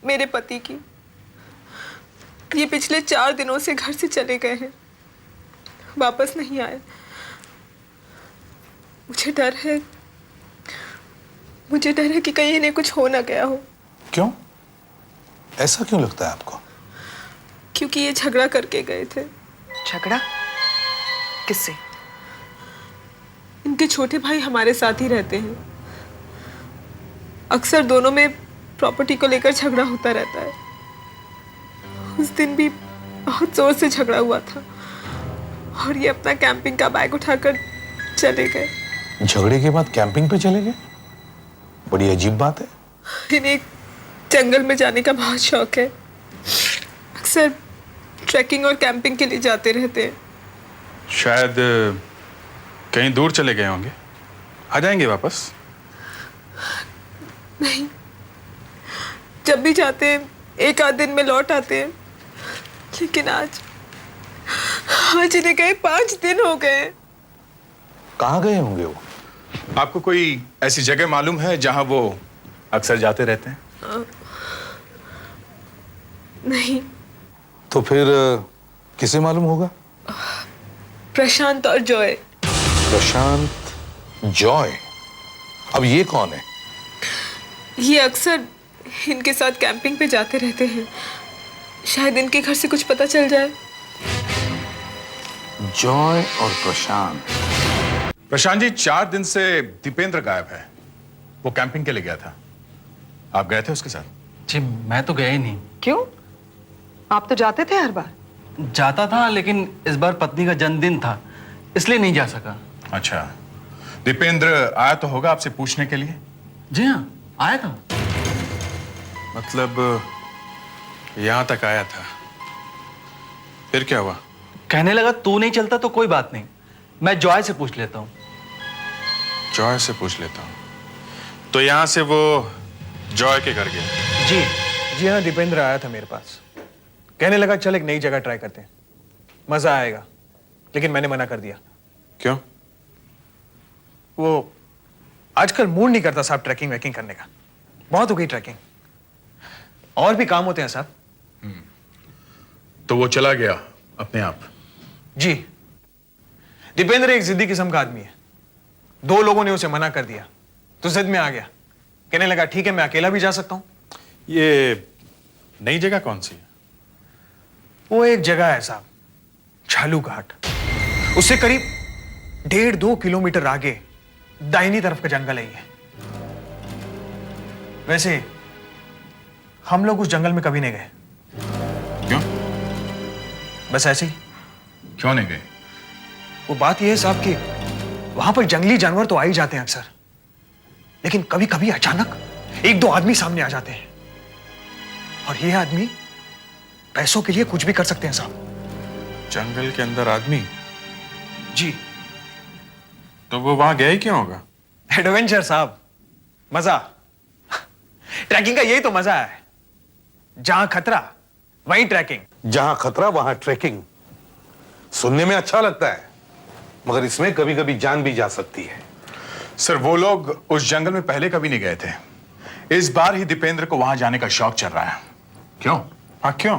मेरे पति की। ये पिछले 4 दिनों से घर से चले गए हैं, वापस नहीं आए। मुझे डर है कि कहीं इन्हें कुछ हो ना गया हो। क्यों? ऐसा क्यों लगता है आपको? क्योंकि ये झगड़ा करके गए थे। झगड़ा? किससे? इनके छोटे भाई हमारे साथ ही रहते हैं। अक्सर दोनों में प्रॉपर्टी को लेकर झगड़ा होता रहता है। उस दिन भी बहुत जोर से झगड़ा हुआ था और ये अपना कैंपिंग का बैग उठाकर चले गए। झगड़े के बाद कैंपिंग पे चले गए? बड़ी अजीब बात है। इन्हें जंगल में जाने का बहुत शौक है। अक्सर ट्रैकिंग और कैंपिंग के लिए जाते रहते हैं। शायद कहीं दूर चले गए होंगे, आ जाएंगे वापस। नहीं, जब भी जाते हैं 1 आध दिन में लौट आते हैं, लेकिन आज इन्हें गए 5 दिन हो गए। कहाँ गए होंगे वो? आपको कोई ऐसी जगह मालूम है जहां वो अक्सर जाते रहते हैं? नहीं। तो फिर किसे मालूम होगा? प्रशांत और जॉय। प्रशांत, जॉय। अब ये कौन है? ये अक्सर इनके साथ कैंपिंग पे जाते रहते हैं। शायद इनके घर से कुछ पता चल जाए। जॉय और प्रशांत। प्रशांत जी, 4 दिन से दीपेंद्र गायब है। वो कैंपिंग के लिए गया था। आप गए थे उसके साथ? जी मैं तो गया ही नहीं। क्यों? आप तो जाते थे हर बार। जाता था, लेकिन इस बार पत्नी का जन्मदिन था, इसलिए नहीं जा सका। अच्छा, दीपेंद्र आया तो होगा आपसे पूछने के लिए? जी हाँ, आया था। मतलब यहां तक आया था, फिर क्या हुआ? कहने लगा तू नहीं चलता तो कोई बात नहीं, मैं जॉय से पूछ लेता हूँ। जॉय से पूछ लेता हूँ। तो यहां से वो जॉय के घर गया? जी हाँ, दीपेंद्र आया था मेरे पास। कहने लगा चल एक नई जगह ट्राई करते हैं, मजा आएगा। लेकिन मैंने मना कर दिया। क्यों? वो आजकल मूड नहीं करता साहब ट्रैकिंग वैकिंग करने का। बहुत हो गई ट्रैकिंग, और भी काम होते हैं साहब। तो वो चला गया अपने आप? जी, दीपेंद्र एक जिद्दी किस्म का आदमी है। 2 लोगों ने उसे मना कर दिया तो जिद में आ गया। कहने लगा ठीक है मैं अकेला भी जा सकता हूं। ये नई जगह कौन सी है? वो एक जगह है साहब, छालू घाट। उससे करीब 1.5-2 किलोमीटर आगे दाहिनी तरफ का जंगल है ये। वैसे हम लोग उस जंगल में कभी नहीं गए। क्यों? बस ऐसे ही। क्यों नहीं गए? वो बात यह है साहब कि वहां पर जंगली जानवर तो आ ही जाते हैं अक्सर, लेकिन कभी कभी अचानक एक दो आदमी सामने आ जाते हैं और ये आदमी पैसों के लिए कुछ भी कर सकते हैं साहब। जंगल के अंदर आदमी? जी। तो वो वहां गया ही क्यों होगा? एडवेंचर साहब, मजा। ट्रैकिंग का यही तो मजा है, जहां खतरा वहीं ट्रैकिंग। जहां खतरा वहां ट्रैकिंग। सुनने में अच्छा लगता है, मगर इसमें कभी कभी जान भी जा सकती है। सर, वो लोग उस जंगल में पहले कभी नहीं गए थे। इस बार ही दीपेंद्र को वहां जाने का शौक चल रहा है। क्यों? हाँ, क्यों?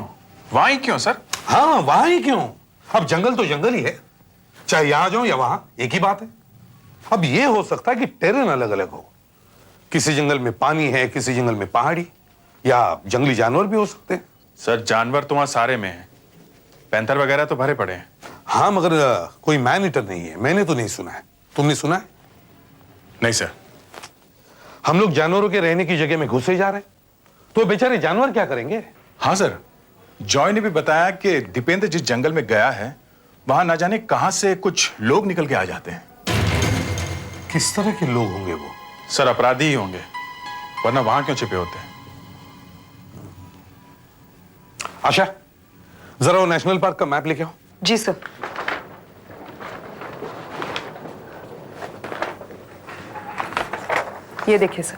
वहां ही क्यों सर? हाँ, वहां ही क्यों? अब जंगल तो जंगल ही है, चाहे यहां जाओ या वहां, एक ही बात है। अब यह हो सकता है कि टेरेन अलग अलग हो, किसी जंगल में पानी है, किसी जंगल में पहाड़ी, या जंगली जानवर भी हो सकते हैं। सर, जानवर तो वहां सारे में है, पैंथर वगैरह तो भरे पड़े हैं। हाँ, मगर कोई मैन ईटर नहीं है, मैंने तो नहीं सुना है। तुमने सुना है? नहीं सर। हम लोग जानवरों के रहने की जगह में घुसे जा रहे हैं, तो बेचारे जानवर क्या करेंगे? हाँ सर, जॉय ने भी बताया कि दीपेंद्र जिस जंगल में गया है वहां ना जाने कहां से कुछ लोग निकल के आ जाते हैं। किस तरह के लोग होंगे वो? सर, अपराधी ही होंगे, वरना वहां क्यों छिपे होते हैं? आशा, जरा वो नेशनल पार्क का मैप लेके आओ। जी सर। ये देखिए सर,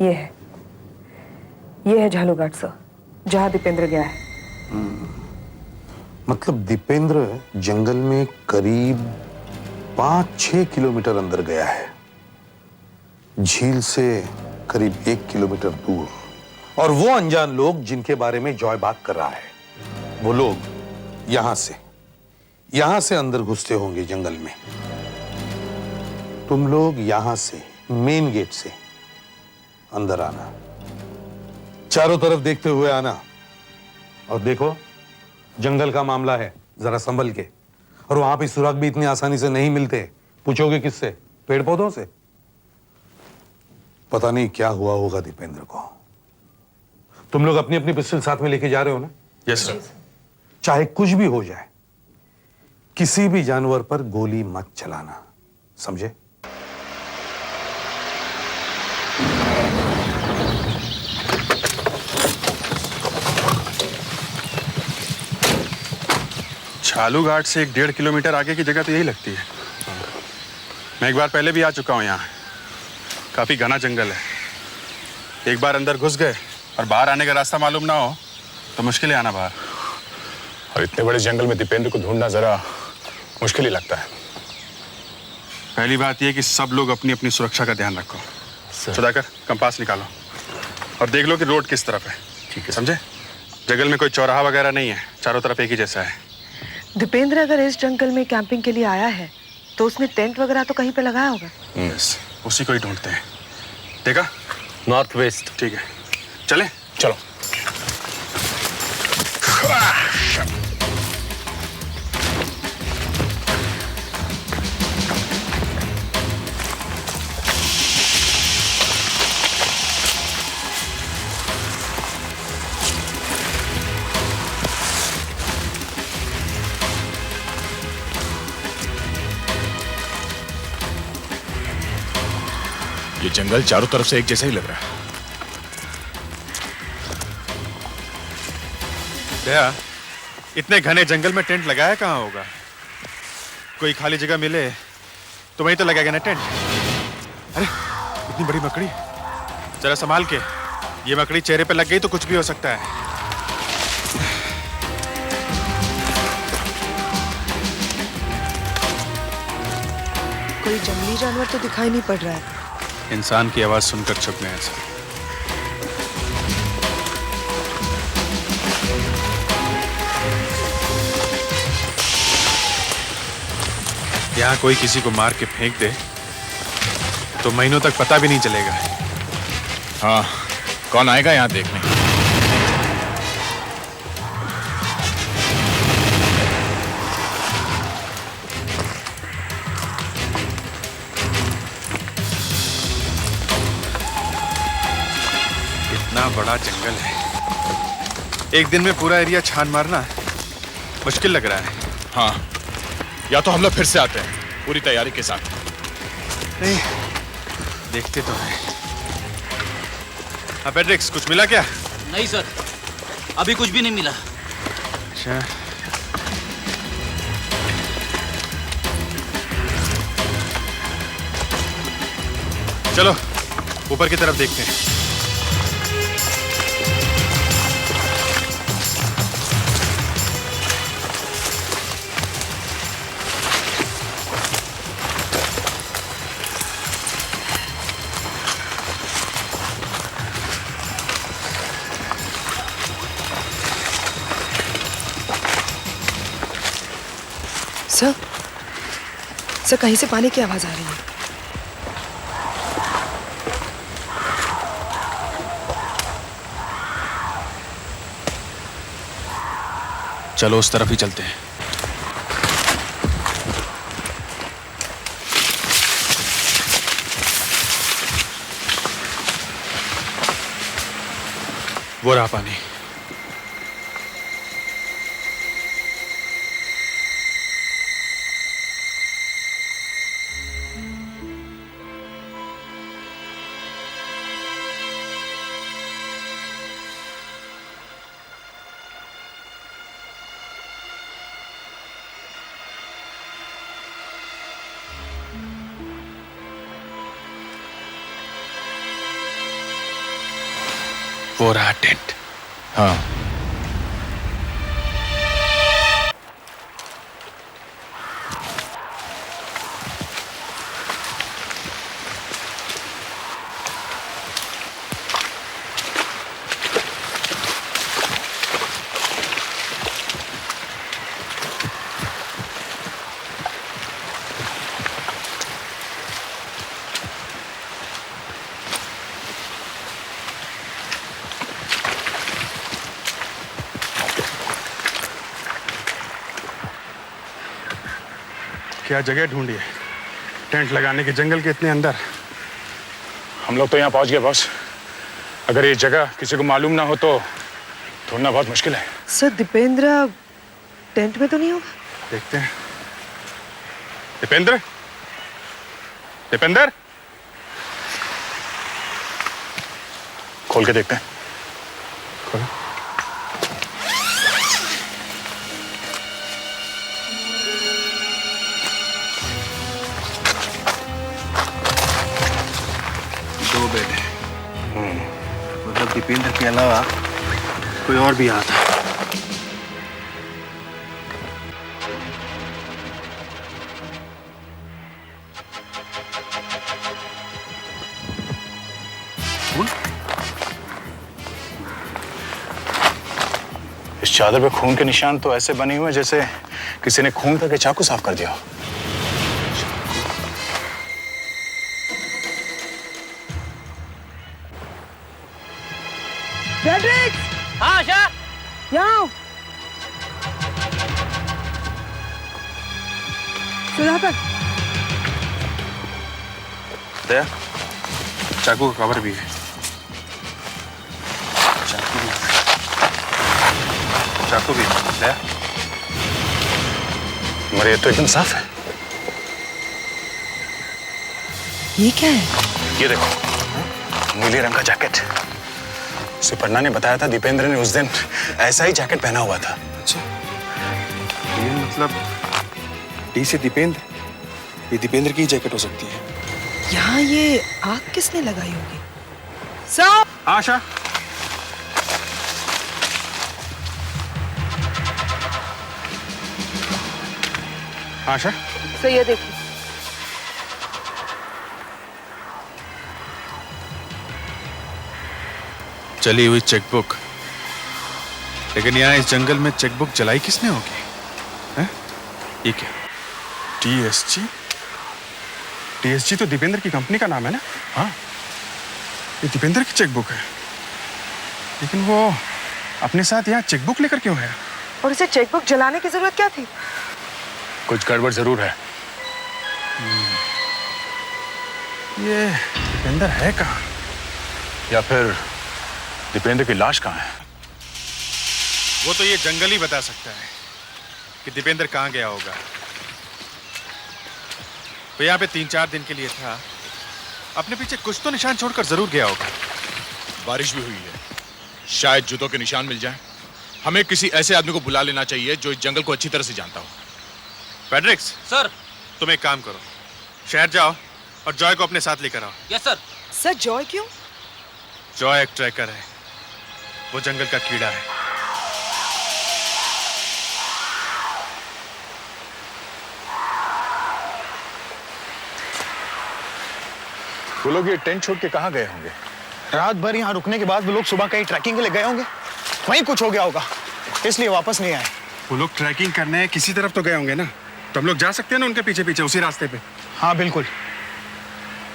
ये है झालूघाट सर, जहां दीपेंद्र गया है। मतलब दीपेंद्र जंगल में करीब 5-6 किलोमीटर अंदर गया है, झील से करीब 1 किलोमीटर दूर। और वो अनजान लोग जिनके बारे में जॉय बात कर रहा है, वो लोग यहां से अंदर घुसते होंगे जंगल में। तुम लोग यहां से मेन गेट से अंदर आना, चारों तरफ देखते हुए आना, और देखो जंगल का मामला है, जरा संभल के। और वहां पे सुराग भी इतनी आसानी से नहीं मिलते। पूछोगे किससे? पेड़ पौधों से। पता नहीं क्या हुआ होगा दीपेंद्र को। तुम लोग अपनी अपनी पिस्टल साथ में लेके जा रहे हो ना? Yes sir. चाहे कुछ भी हो जाए, किसी भी जानवर पर गोली मत चलाना, समझे? झालूघाट से 1.5 किलोमीटर आगे की जगह तो यही लगती है। मैं एक बार पहले भी आ चुका हूं यहाँ। काफी घना जंगल है। एक बार अंदर घुस गए और बाहर आने का रास्ता मालूम ना हो तो मुश्किल है आना बाहर। और इतने बड़े जंगल में दीपेंद्र को ढूंढना जरा मुश्किल ही लगता है। पहली बात यह कि सब लोग अपनी अपनी सुरक्षा का ध्यान रखो। सुधाकर, कंपास निकालो और देख लो कि रोड किस तरफ है। ठीक है, समझे? जंगल में कोई चौराहा वगैरह नहीं है, चारों तरफ एक ही जैसा है। दीपेंद्र अगर इस जंगल में कैंपिंग के लिए आया है तो उसने टेंट वगैरह तो कहीं पे लगाया होगा। यस, उसी को ही ढूंढते हैं। देखा? North west. ठीक है, चले? चलो। ये जंगल चारों तरफ से एक जैसा ही लग रहा है। दया, इतने घने जंगल में टेंट लगाया कहाँ होगा? कोई खाली जगह मिले तो वहीं तो लगेगा ना टेंट। अरे, इतनी बड़ी मकड़ी, जरा संभाल के। ये मकड़ी चेहरे पे लग गई तो कुछ भी हो सकता है। कोई जंगली जानवर तो दिखाई नहीं पड़ रहा है। इंसान की आवाज सुनकर छुप गए हैं। यहाँ कोई किसी को मार के फेंक दे तो महीनों तक पता भी नहीं चलेगा। हाँ, कौन आएगा यहाँ देखने? इतना बड़ा जंगल है, एक दिन में पूरा एरिया छान मारना मुश्किल लग रहा है। हाँ, या तो हम लोग फिर से आते हैं पूरी तैयारी के साथ। नहीं, देखते तो हैं। हाँ पेड्रिक्स, कुछ मिला क्या? नहीं सर, अभी कुछ भी नहीं मिला। अच्छा, चलो ऊपर की तरफ देखते हैं। सर कहीं से पानी की आवाज आ रही है। चलो उस तरफ ही चलते हैं। वो रहा पानी। वो रहा टेंट। हाँ, क्या जगह ढूंढी है टेंट लगाने के, जंगल के इतने अंदर। हम लोग तो यहाँ पहुंच गए बॉस। अगर ये जगह किसी को मालूम ना हो तो ढूंढना बहुत मुश्किल है। सर दीपेंद्र टेंट में तो नहीं होगा? देखते हैं। दीपेंद्र, दीपेंद्र, खोल के देखते हैं। खोलो। दो बेड है, मतलब दीपेंद्र के अलावा कोई और भी आता है। इस चादर पे खून के निशान तो ऐसे बने हुए जैसे किसी ने खून करके चाकू साफ कर दिया हो। फ्रेडरिक! हाँ आशा, यहाँ आओ। सुधाकर, दया, चाकू का कवर भी है। चाकू भी दया। मरे तो एकदम साफ है। ये क्या है? ये देखो, नीले रंग का जैकेट। सुपर्णा ने बताया था दीपेंद्र ने उस दिन ऐसा ही जैकेट पहना हुआ था। अच्छा, ये मतलब डी से दीपेंद्र, ये दीपेंद्र की जैकेट हो सकती है। यहाँ ये आग किसने लगाई होगी? साहब! आशा, आशा, तो ये देखिए। चली हुई चेकबुक। लेकिन यहाँ इस जंगल में चेकबुक जलाई किसने होगी? हैं? ये क्या? TSG? TSG तो दीपेंद्र की कंपनी का नाम है ना? हाँ, ये दीपेंद्र की चेकबुक है। लेकिन वो अपने साथ यहाँ चेकबुक लेकर क्यों है? और उसे चेकबुक जलाने की जरूरत क्या थी? कुछ गड़बड़ जरूर है। ये दीपेंद्र है कहाँ? या फिर दीपेंद्र की लाश कहाँ है? वो तो ये जंगल ही बता सकता है कि दीपेंद्र कहाँ गया होगा। वो यहाँ पे 3-4 दिन के लिए था, अपने पीछे कुछ तो निशान छोड़कर जरूर गया होगा। बारिश भी हुई है, शायद जूतों के निशान मिल जाएं। हमें किसी ऐसे आदमी को बुला लेना चाहिए जो इस जंगल को अच्छी तरह से जानता हो। फेडरिक्स सर। तुम एक काम करो, शहर जाओ और जॉय को अपने साथ लेकर आओ। Yes sir. सर जॉय क्यों? जॉय एक ट्रैकर है, वो जंगल का कीड़ा है। वो लोग ये टेंट छोड़ के कहाँ गए होंगे? रात भर यहाँ रुकने के बाद वो लोग सुबह कहीं ट्रैकिंग के लिए गए होंगे, वहीं कुछ हो गया होगा, इसलिए वापस नहीं आए। वो लोग ट्रैकिंग करने किसी तरफ तो गए होंगे ना, तो हम लोग जा सकते हैं ना उनके पीछे पीछे उसी रास्ते पे। हाँ बिल्कुल।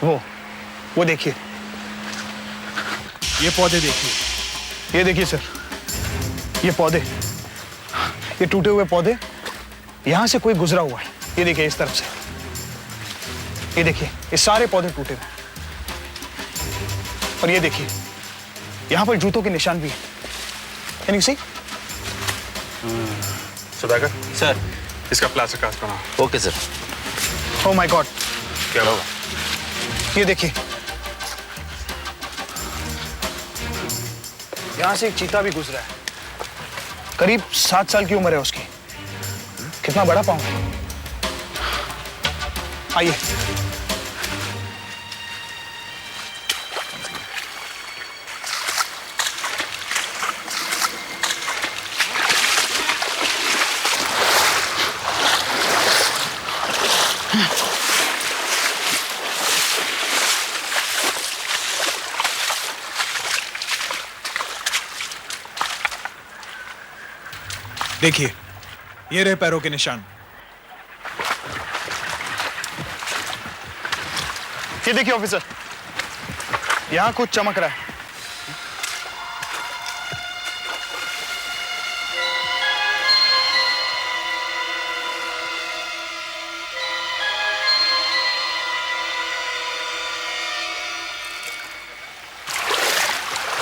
वो देखिए, ये पौधे देखिए, ये देखिए सर, ये पौधे, ये टूटे हुए पौधे, यहां से कोई गुजरा हुआ है। ये देखिए इस तरफ से, ये देखिए ये सारे पौधे टूटे हुए, और ये देखिए यहां पर जूतों के निशान भी हैं। Can you see? Sudhakar sir, इसका प्लास्टर कास्ट बनाओ। Okay sir. Oh my God! क्या होगा? ये देखिए, यहां से एक चीता भी गुजरा है, करीब 7 साल की उम्र है उसकी। कितना बड़ा पाँव है। आइए। देखिए, ये रहे पैरों के निशान। ये देखिए ऑफिसर, यहां कुछ चमक रहा है।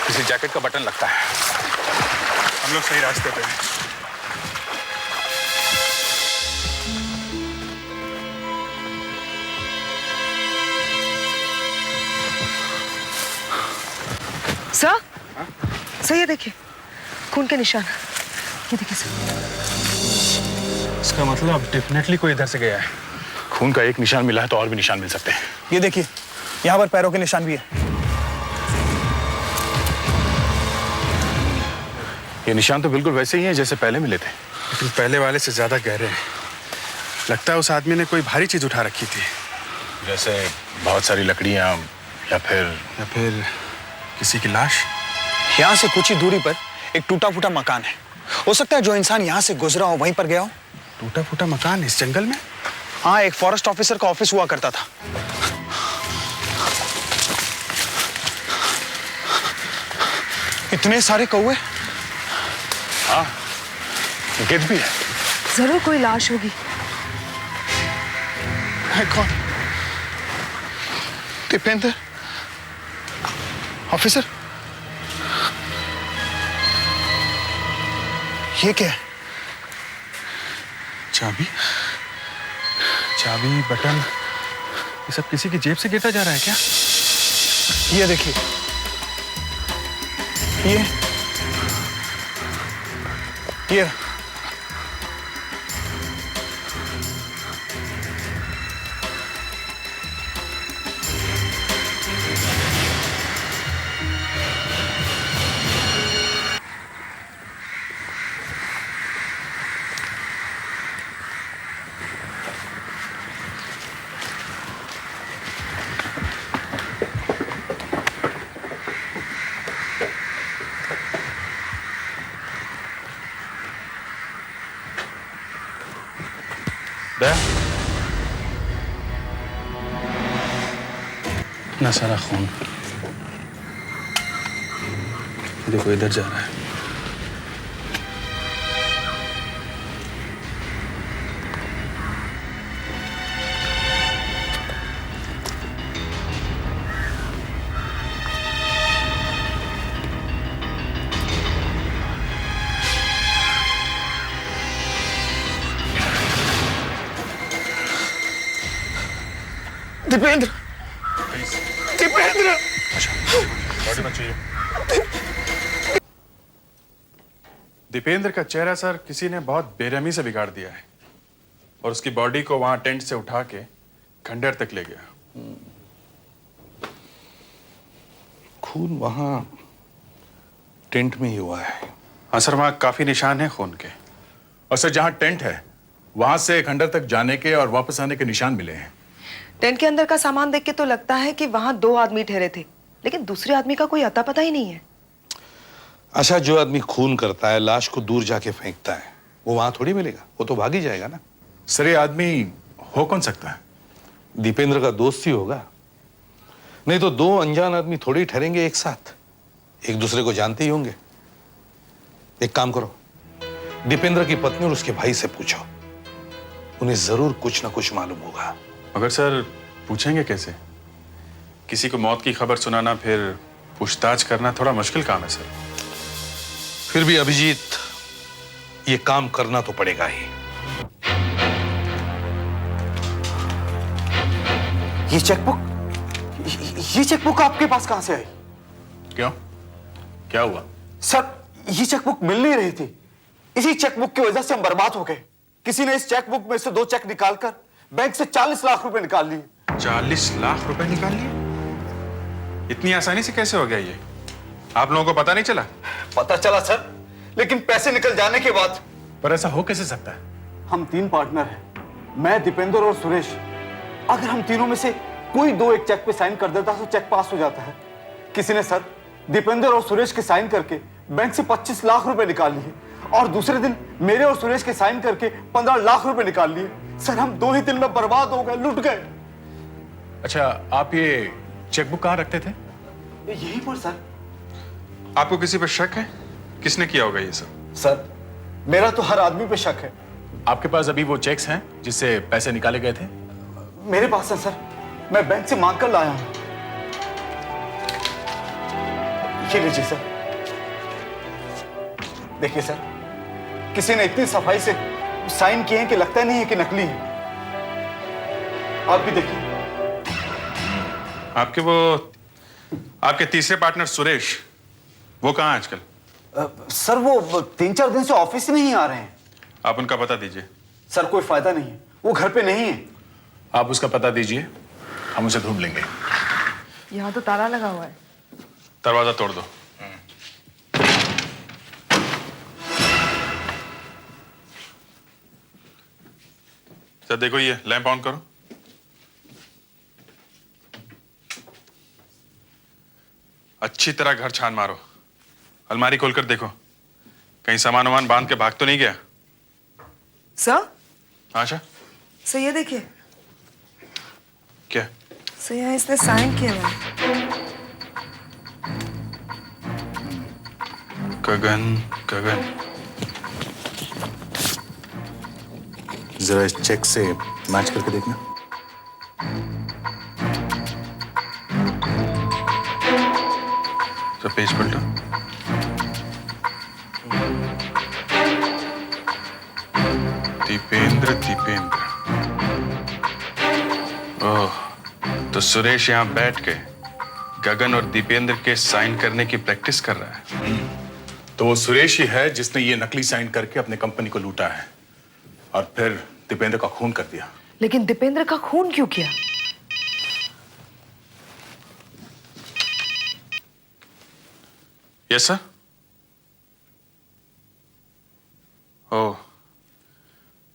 किसी जैकेट का बटन लगता है। हम लोग सही रास्ते पे हैं। सर, सर ये देखिए, खून के निशान। ये देखिए सर। इसका मतलब डेफिनेटली कोई इधर से गया है। खून का एक निशान मिला है तो और भी निशान मिल सकते हैं। ये देखिए, यहाँ पर पैरों के निशान भी है। ये निशान तो बिल्कुल वैसे ही हैं जैसे पहले मिले थे, लेकिन पहले वाले से ज्यादा गहरे हैं। लगता है उस आदमी ने कोई भारी चीज उठा रखी थी, जैसे बहुत सारी लकड़ियां या फिर किसी की लाश। यहाँ से कुछ ही दूरी पर एक टूटा फूटा मकान है। हो सकता है जो इंसान यहाँ से गुजरा हो वहीं पर गया हो। टूटा फूटा मकान इस जंगल में? हाँ, एक फॉरेस्ट ऑफिसर का ऑफिस हुआ करता था। इतने सारे कौवे। हाँ, गिद्ध भी है। जरूर कोई लाश होगी। है कौन? दीपेंद्र ऑफिसर, ये क्या है? चाबी, चाबी, बटन, ये सब किसी की जेब से गिरता जा रहा है क्या? ये देखिए, ये इतना सारा खून, देखो इधर जा रहा है। दीपेंद्र, दीपेंद्र। अच्छा, बॉडी मत चाहिए। दीपेंद्र का चेहरा सर किसी ने बहुत बेरहमी से बिगाड़ दिया है और उसकी बॉडी को वहां टेंट से उठा के खंडहर तक ले गया। खून वहां टेंट में ही हुआ है। हाँ सर, वहां काफी निशान है खून के। और सर जहां टेंट है वहां से खंडहर तक जाने के और वापस आने के निशान मिले हैं। टेंट के अंदर का सामान देख के तो लगता है कि वहां 2 आदमी ठहरे थे, लेकिन दूसरे आदमी का कोई अता पता ही नहीं है। अच्छा, जो आदमी खून करता है, लाश को दूर जाके फेंकता है, वो वहां थोड़ी मिलेगा, वो तो भाग ही जाएगा ना। सर ये आदमी हो कौन सकता है? दीपेंद्र का दोस्त ही होगा, नहीं तो 2 अनजान आदमी थोड़ी ठहरेंगे एक साथ, एक दूसरे को जानते ही होंगे। एक काम करो, दीपेंद्र की पत्नी और उसके भाई से पूछो, उन्हें जरूर कुछ ना कुछ मालूम होगा। मगर सर पूछेंगे कैसे? किसी को मौत की खबर सुनाना फिर पूछताछ करना थोड़ा मुश्किल काम है सर। फिर भी अभिजीत, ये काम करना तो पड़ेगा ही। ये चेकबुक आपके पास कहां से आई? क्यों, क्या हुआ? सर ये चेकबुक मिल नहीं रही थी, इसी चेकबुक की वजह से हम बर्बाद हो गए। किसी ने इस चेकबुक में से 2 चेक निकालकर बैंक से 40 लाख रुपए निकाल लिए। 40 लाख रुपए निकाल लिए? इतनी आसानी से कैसे हो गया ये? आप लोगों को पता नहीं चला? पता चला सर, लेकिन पैसे निकल जाने के बाद। पर ऐसा हो कैसे सकता है? हम 3 पार्टनर हैं, मैं, दीपेंद्र और सुरेश। अगर हम तीनों में से कोई 2 एक चेक पे साइन कर देता तो चेक पास हो जाता है। किसी ने सर दीपेंद्र और सुरेश के साइन करके बैंक से 25 लाख रुपए निकाल लिए और दूसरे दिन मेरे और सुरेश के साइन करके 15 लाख रुपए निकाल लिए। सर हम 2 ही दिन में बर्बाद हो गए, लुट गए। अच्छा, आप ये चेकबुक कहाँ रखते थे? यहीं पर सर। आपको किसी पर शक है? किसने किया होगा ये सब? सर मेरा तो हर आदमी पे शक है। आपके पास अभी वो चेक्स हैं जिससे पैसे निकाले गए थे? मेरे पास है सर, मैं बैंक से मांग कर लाया हूं। ये लीजिए सर, देखिए सर, किसी ने इतनी सफाई से साइन किए हैं कि लगता नहीं है कि नकली है। आप भी देखिए। आपके तीसरे पार्टनर सुरेश, वो कहाँ है आजकल? सर वो 3-4 दिन से ऑफिस में नहीं आ रहे हैं। आप उनका पता दीजिए। सर कोई फायदा नहीं है, वो घर पे नहीं है। आप उसका पता दीजिए, हम उसे ढूंढ लेंगे। यहाँ तो ताला लगा हुआ है। दरवाजा तोड़ दो। सर देखो, ये लैंप ऑन करो। अच्छी तरह घर छान मारो, अलमारी खोलकर देखो कहीं सामान वामान बांध के भाग तो नहीं गया। सर? आशा, सर ये देखिए। क्या? सर यहाँ इसने साइन किया हुआ है। गगन, जरा इस चेक से मैच करके देखना। तो पेज पलटो। दीपेंद्र। ओह, तो सुरेश यहाँ बैठ के गगन और दीपेंद्र के साइन करने की प्रैक्टिस कर रहा है। तो वो सुरेश ही है जिसने ये नकली साइन करके अपने कंपनी को लूटा है और फिर दीपेंद्र का खून कर दिया। लेकिन दीपेंद्र का खून क्यों किया? Yes sir. Oh,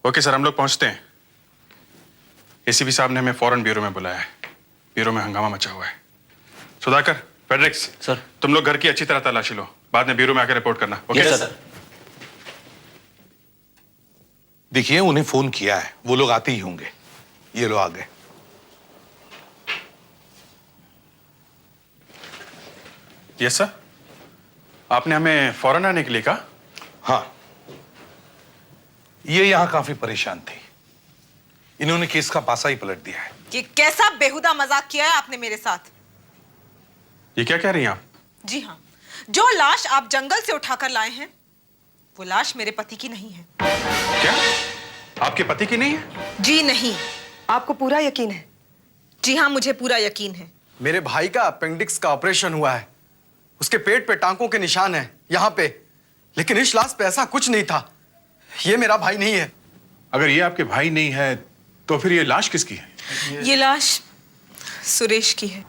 okay sir, हम लोग पहुंचते हैं। एसीपी साहब ने हमें फौरन ब्यूरो में बुलाया है। ब्यूरो में हंगामा मचा हुआ है। सुधाकर, फेडरिक्स, सर, तुम लोग घर की अच्छी तरह तलाशी लो, बाद में ब्यूरो में आकर रिपोर्ट करना। Okay sir. देखिए, उन्हें फोन किया है, वो लोग आते ही होंगे। ये लो आ गए। यस सर, आपने हमें फौरन आने के लिए कहा? हाँ, ये यहां काफी परेशान थी। इन्होंने केस का पासा ही पलट दिया है। ये कैसा बेहुदा मजाक किया है आपने मेरे साथ? ये क्या कह रही हैं आप? जी हाँ, जो लाश आप जंगल से उठाकर लाए हैं वो लाश मेरे पति की नहीं है। क्या? आपके पति की नहीं है? जी नहीं। आपको पूरा यकीन है? जी हाँ, मुझे पूरा यकीन है। मेरे भाई का अपेंडिक्स का ऑपरेशन हुआ है, उसके पेट पे टांकों के निशान हैं, यहाँ पे। लेकिन इस लाश पे ऐसा कुछ नहीं था। ये मेरा भाई नहीं है। अगर ये आपके भाई नहीं है तो फिर ये लाश किसकी है? ये लाश सुरेश की है।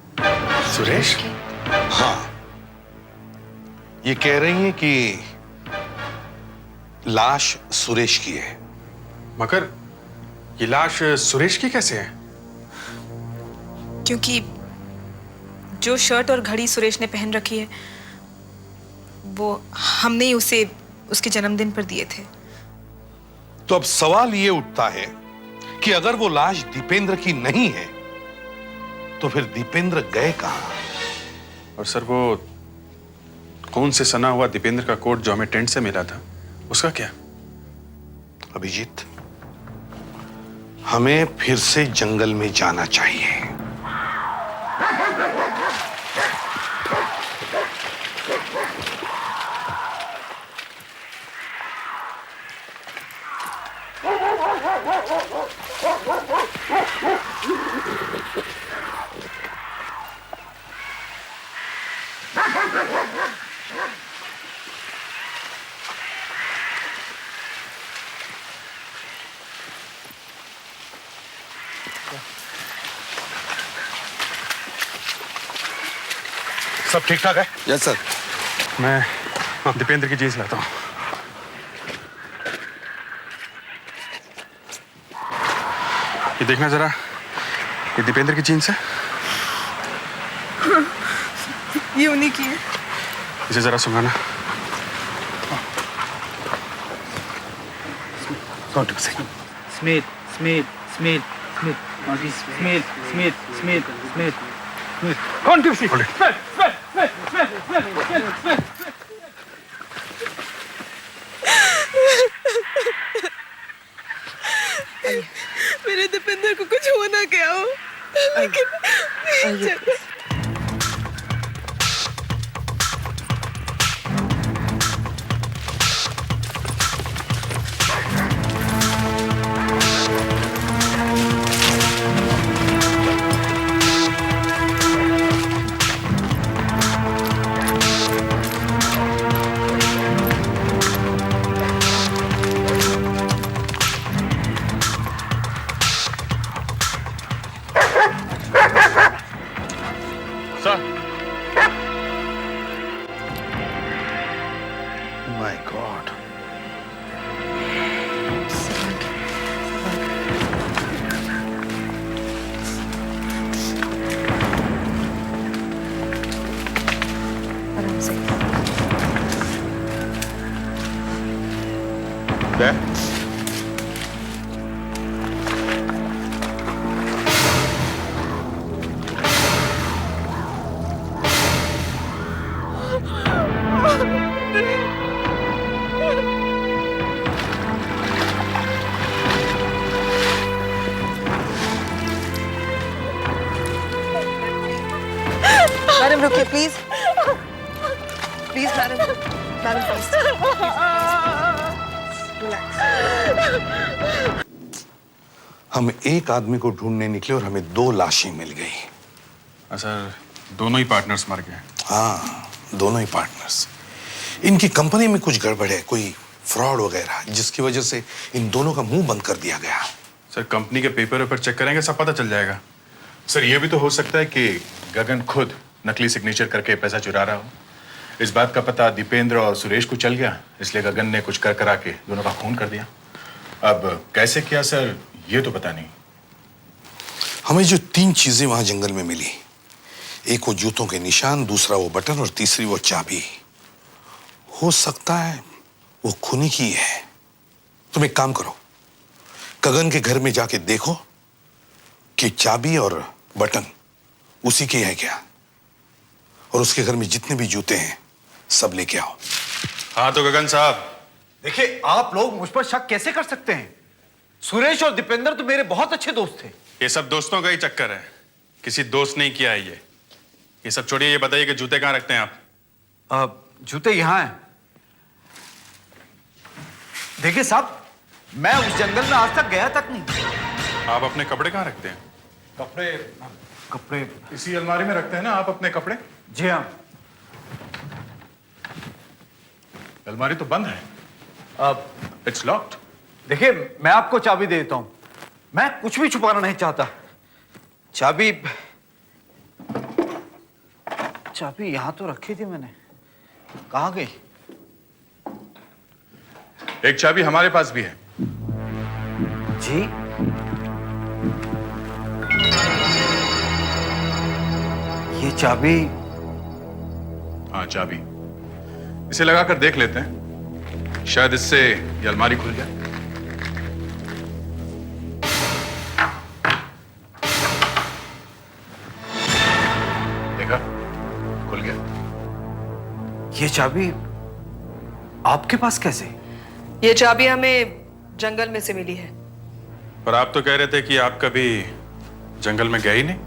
सुरेश? हाँ, ये कह रही हैं कि लाश सुरेश की है। मगर ये लाश सुरेश की कैसे है? क्योंकि जो शर्ट और घड़ी सुरेश ने पहन रखी है वो हमने ही उसे उसके जन्मदिन पर दिए थे। तो अब सवाल ये उठता है कि अगर वो लाश दीपेंद्र की नहीं है तो फिर दीपेंद्र गए कहां? और सर वो कौन से सना हुआ दीपेंद्र का कोट जो हमें टेंट से मिला था, उसका क्या? अभिजीत, हमें फिर से जंगल में जाना चाहिए। सब ठीक ठाक है? Yes sir. मैं दीपेंद्र की जीन्स लाता हूँ। ये देखना जरा, ये दीपेंद्र की जीन्स है? ये उन्हीं की है। इसे जरा सुंघाना। Smith, Smith, Smith, Smith, Smith, Smith, Smith, Smith, Smith. Come to see. Smith, Smith, Smith, Smith, Smith, Smith. मेरे दीपेंद्र को कुछ हो ना गया हो, लेकिन My God. आराम से। There. मैडम रुकिए please. Please madam, madam please. हम एक आदमी को ढूंढने निकले और हमें 2 लाशें मिल गई। सर दोनों ही पार्टनर्स मर गए। हाँ, दोनों ही पार्टनर्स। इनकी कंपनी में कुछ गड़बड़ है, कोई फ्रॉड वगैरह, जिसकी वजह से इन दोनों का मुंह बंद कर दिया गया। सर कंपनी के पेपर चेक करेंगे, सब पता चल जाएगा। सर ये भी तो हो सकता है कि गगन खुद नकली सिग्नेचर करके पैसा चुरा रहा हो। इस बात का पता दीपेंद्र और सुरेश को चल गया, इसलिए गगन ने कुछ कर करा के दोनों का खून कर दिया। अब कैसे किया सर ये तो पता नहीं। हमें जो 3 चीजें वहां जंगल में मिली, एक वो जूतों के निशान, दूसरा वो बटन और तीसरी वो चाबी, हो सकता है वो खूनी की है। तुम एक काम करो, गगन के घर में जाके देखो कि चाबी और बटन उसी के है क्या, और उसके घर में जितने भी जूते हैं सब लेके आओ। हाँ तो गगन साहब, देखिए आप लोग मुझ पर शक कैसे कर सकते हैं? सुरेश और दीपेंद्र तो मेरे बहुत अच्छे दोस्त थे। ये सब दोस्तों का ही चक्कर है, किसी दोस्त नहीं किया है ये सब छोड़िए। ये बताइए कि जूते कहाँ रखते हैं आप? जूते यहाँ हैं। देखिए साहब, मैं उस जंगल में आज तक गया तक नहीं। आप अपने कपड़े कहाँ रखते हैं? कपड़े इसी अलमारी में रखते हैं ना आप अपने कपड़े? जी हाँ। अलमारी तो बंद है। It's locked. देखिए, मैं आपको चाबी दे देता हूं। मैं कुछ भी छुपाना नहीं चाहता। चाबी यहां तो रखी थी मैंने, कहां गई? एक चाबी हमारे पास भी है। जी? ये चाबी? हाँ, चाबी। इसे लगाकर देख लेते हैं, शायद इससे ये अलमारी खुल जाए। देखा, खुल गया। ये चाबी आपके पास कैसे? ये चाबी हमें जंगल में से मिली है। पर आप तो कह रहे थे कि आप कभी जंगल में गए ही नहीं,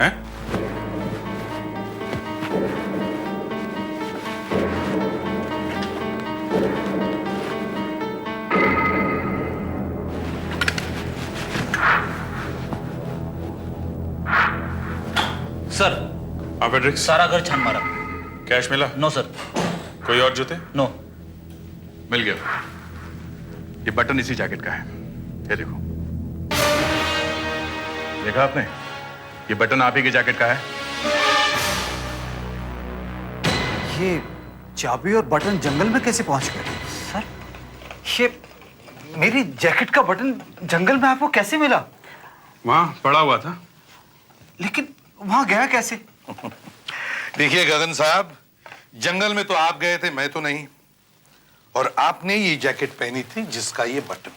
हैं? सर, आप एड्रिक्स? सारा घर छान मारा। कैश मिला? No sir. कोई और जूते? नो। मिल गया। ये बटन इसी जैकेट का है, ये देखो। देखा आपने? ये बटन आप ही के जैकेट का है। ये चाबी और बटन जंगल में कैसे पहुंच गए? सर, ये मेरी जैकेट का बटन जंगल में आपको कैसे मिला? वहां पड़ा हुआ था। लेकिन वहां गया कैसे? देखिए गगन साहब, जंगल में तो आप गए थे, मैं तो नहीं। और आपने ये जैकेट पहनी थी जिसका ये बटन।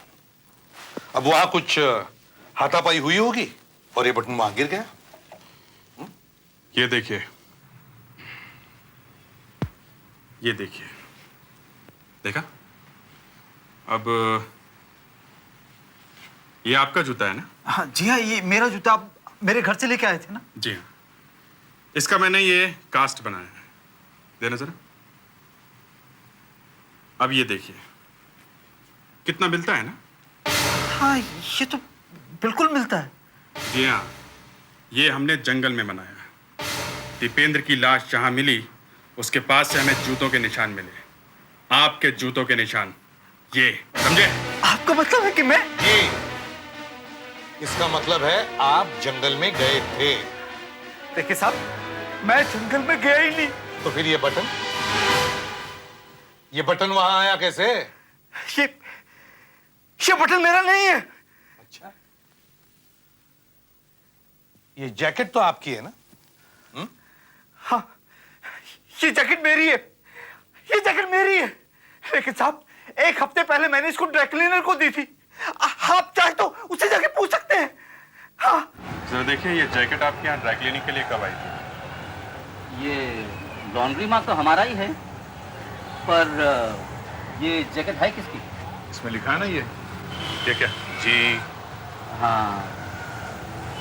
अब वहां कुछ हाथापाई हुई होगी और ये बटन वहां गिर गया। ये देखिए, ये देखिए, देखा? अब ये आपका जूता है ना? हाँ जी हाँ, ये मेरा जूता आप मेरे घर से लेके आए थे ना? जी हाँ। इसका मैंने ये कास्ट बनाया है, देना जरा। अब ये देखिए, कितना मिलता है ना? हाँ, ये तो बिल्कुल मिलता है। जी हाँ, ये हमने जंगल में बनाया है। दीपेंद्र की लाश जहां मिली, उसके पास से हमें जूतों के निशान मिले। आपके जूतों के निशान, ये, समझे? आपका मतलब है कि मैं? इसका मतलब है आप जंगल में गए थे। देखिए साहब, मैं जंगल में गया ही नहीं। तो फिर ये बटन वहां आया कैसे? ये बटन मेरा नहीं है। अच्छा, ये जैकेट तो आपकी है ना? हाँ, ये जैकेट मेरी है। ये जैकेट मेरी है। लेकिन साहब, एक हफ्ते पहले मैंने इसको ड्राई क्लीनर को दी थी। आप चाहे तो उससे जाके पूछ सकते हैं। हाँ। जरा देखिए, ये जैकेट आपके यहाँ ड्राई क्लीनिंग के लिए कब आई थी? ये लॉन्ड्री मार्क तो हमारा ही है, पर ये जैकेट है किसकी? इसमें लिखा है ना ये क्या? जी हाँ,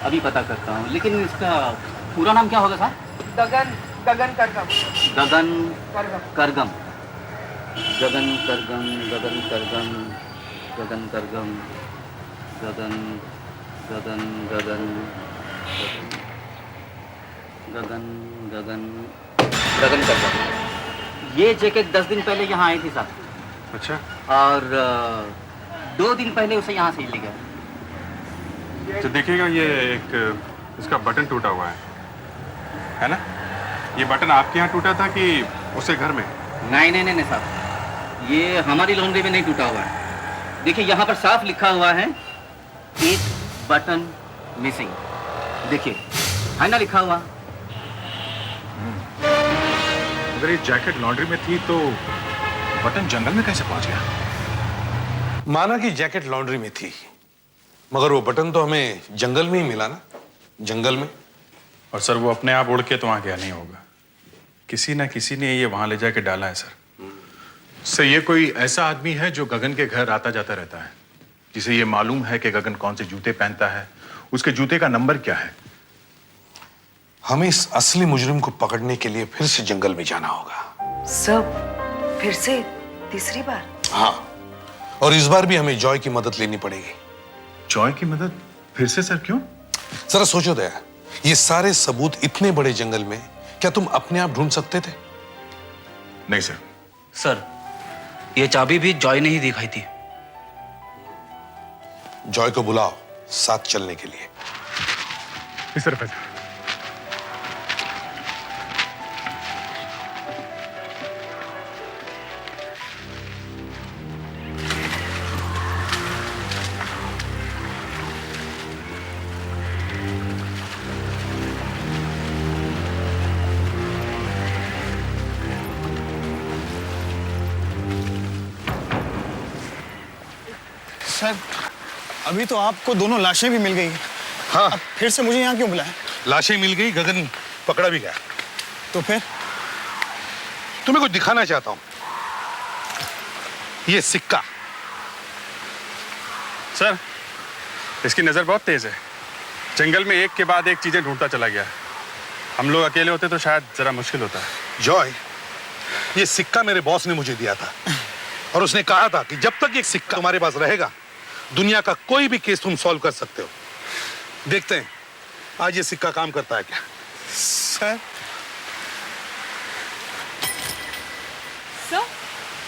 अभी पता करता हूँ। लेकिन इसका पूरा नाम क्या होगा साहब? गगन करगम। गगन करगम। गगन करगम, गगन करगम, गगन करगम, गगन गगन गगन गगन गगन गगन करगम। ये जैकेट 10 दिन पहले यहाँ आई थी साहब। अच्छा। और 2 दिन पहले उसे यहाँ से ले गया। तो देखिएगा, ये एक इसका बटन टूटा हुआ है ना? ये बटन आपके यहाँ टूटा था कि उसे घर में? नहीं साहब, ये हमारी लॉन्ड्री में नहीं टूटा हुआ है। देखिए, यहाँ पर साफ लिखा हुआ है, एक बटन मिसिंग। देखिए, है ना लिखा हुआ? अगर ये जैकेट लॉन्ड्री में थी तो बटन जंगल में कैसे पहुंच गया? माना कि जैकेट लॉन्ड्री में थी, मगर वो बटन तो हमें जंगल में ही मिला ना, जंगल में। और सर, वो अपने आप उड़ के तो वहां गया नहीं होगा। किसी ना किसी ने ये वहां ले जाके डाला है सर। सर, ये कोई ऐसा आदमी है जो गगन के घर आता जाता रहता है, जिसे ये मालूम है कि गगन कौन से जूते पहनता है, उसके जूते का नंबर क्या है। हमें इस असली मुजरिम को पकड़ने के लिए फिर से जंगल में जाना होगा। सब फिर से तीसरी बार? हाँ, और इस बार भी हमें जॉय की मदद लेनी पड़ेगी। जॉय की मदद? फिर से सर, क्यों? जरा सोचो दया, ये सारे सबूत इतने बड़े जंगल में क्या तुम अपने आप ढूंढ सकते थे? नहीं सर। सर, ये चाबी भी जॉय ने ही दिखाई थी। जॉय को बुलाओ साथ चलने के लिए। इस तरफ है। सर अभी तो आपको दोनों लाशें भी मिल गई। हाँ। अब फिर से मुझे यहाँ क्यों बुलाया? लाशें मिल गई, गगन पकड़ा भी गया। तो फिर तुम्हें कुछ दिखाना चाहता हूं। ये सिक्का। सर इसकी नजर बहुत तेज है। जंगल में एक के बाद एक चीजें ढूंढता चला गया। हम लोग अकेले होते तो शायद जरा मुश्किल होता है। जॉय, ये सिक्का मेरे बॉस ने मुझे दिया था और उसने कहा था कि जब तक ये सिक्का तुम्हारे पास रहेगा दुनिया का कोई भी केस तुम सॉल्व कर सकते हो। देखते हैं आज ये सिक्का काम करता है क्या। सर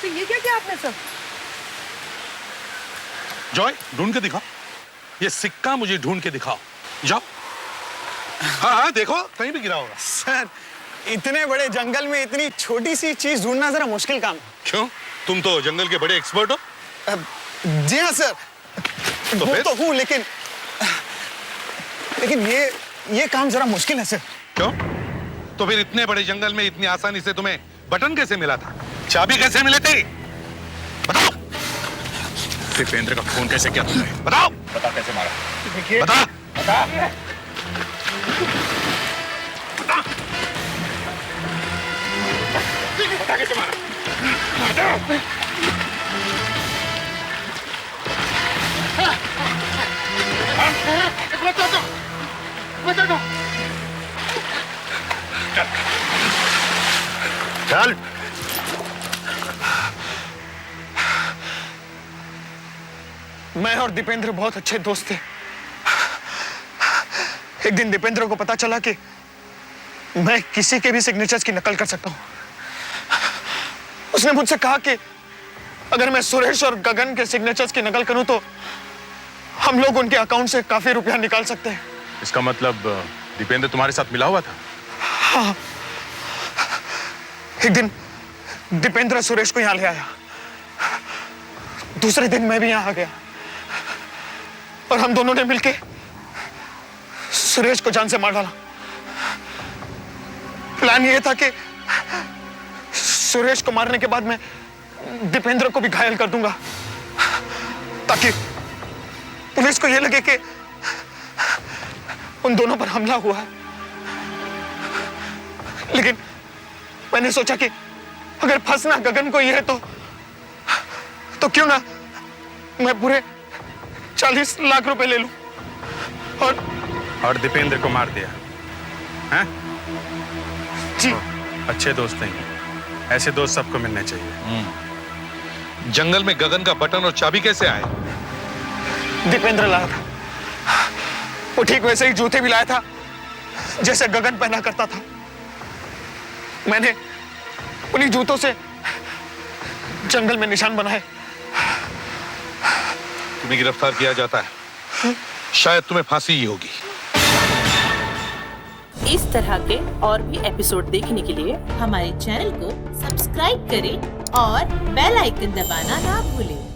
तो ये क्या किया आपने सर? जॉय ढूंढ के दिखाओ, ये सिक्का मुझे ढूंढ के दिखाओ। जाओ। हाँ हाँ देखो कहीं भी गिरा होगा। सर इतने बड़े जंगल में इतनी छोटी सी चीज ढूंढना जरा मुश्किल काम। क्यों? तुम तो जंगल के बड़े एक्सपर्ट हो। जी हाँ सर, तो वो फिर? तो हूँ लेकिन ये काम जरा मुश्किल है सर। क्यों? तो फिर इतने बड़े जंगल में इतनी आसानी से तुम्हें बटन कैसे मिला था? चाबी कैसे मिले थे? बताओ। दीपेंद्र का फोन कैसे किया तुमने? बताओ। बता कैसे मारा? देखिए बता। बता। बता कैसे मारा? चल। मैं और दीपेंद्र बहुत अच्छे दोस्त थे। एक दिन दीपेंद्र को पता चला कि मैं किसी के भी सिग्नेचर्स की नकल कर सकता हूं। उसने मुझसे कहा कि अगर मैं सुरेश और गगन के सिग्नेचर्स की नकल करूं तो हम लोग उनके अकाउंट से काफी रुपया निकाल सकते हैं। इसका मतलब दीपेंद्र तुम्हारे साथ मिला हुआ था? हाँ। एक दिन दीपेंद्र सुरेश को यहां ले आया। दूसरे दिन मैं भी यहां आ गया और हम दोनों ने मिलके सुरेश को जान से मार डाला। प्लान ये था कि सुरेश को मारने के बाद मैं दीपेंद्र को भी घायल कर दूंगा ताकि पुलिस को यह लगे कि उन दोनों पर हमला हुआ है। लेकिन मैंने सोचा कि अगर फंसना गगन को ही है तो क्यों ना मैं पूरे 40 लाख रुपए ले लूं और दीपेंद्र को मार दिया हैं? जी। अच्छे दोस्त नहीं, ऐसे दोस्त सबको मिलने चाहिए। जंगल में गगन का बटन और चाबी कैसे आए? दीपेंद्र लाया था। वो ठीक वैसे ही जूते भी लाया था जैसे गगन पहना करता था। मैंने उन्हीं जूतों से जंगल में निशान बनाए। तुम्हें गिरफ्तार किया जाता है, शायद तुम्हें फांसी ही होगी। इस तरह के और भी एपिसोड देखने के लिए हमारे चैनल को सब्सक्राइब करें और बेल आइकन दबाना ना भूलें।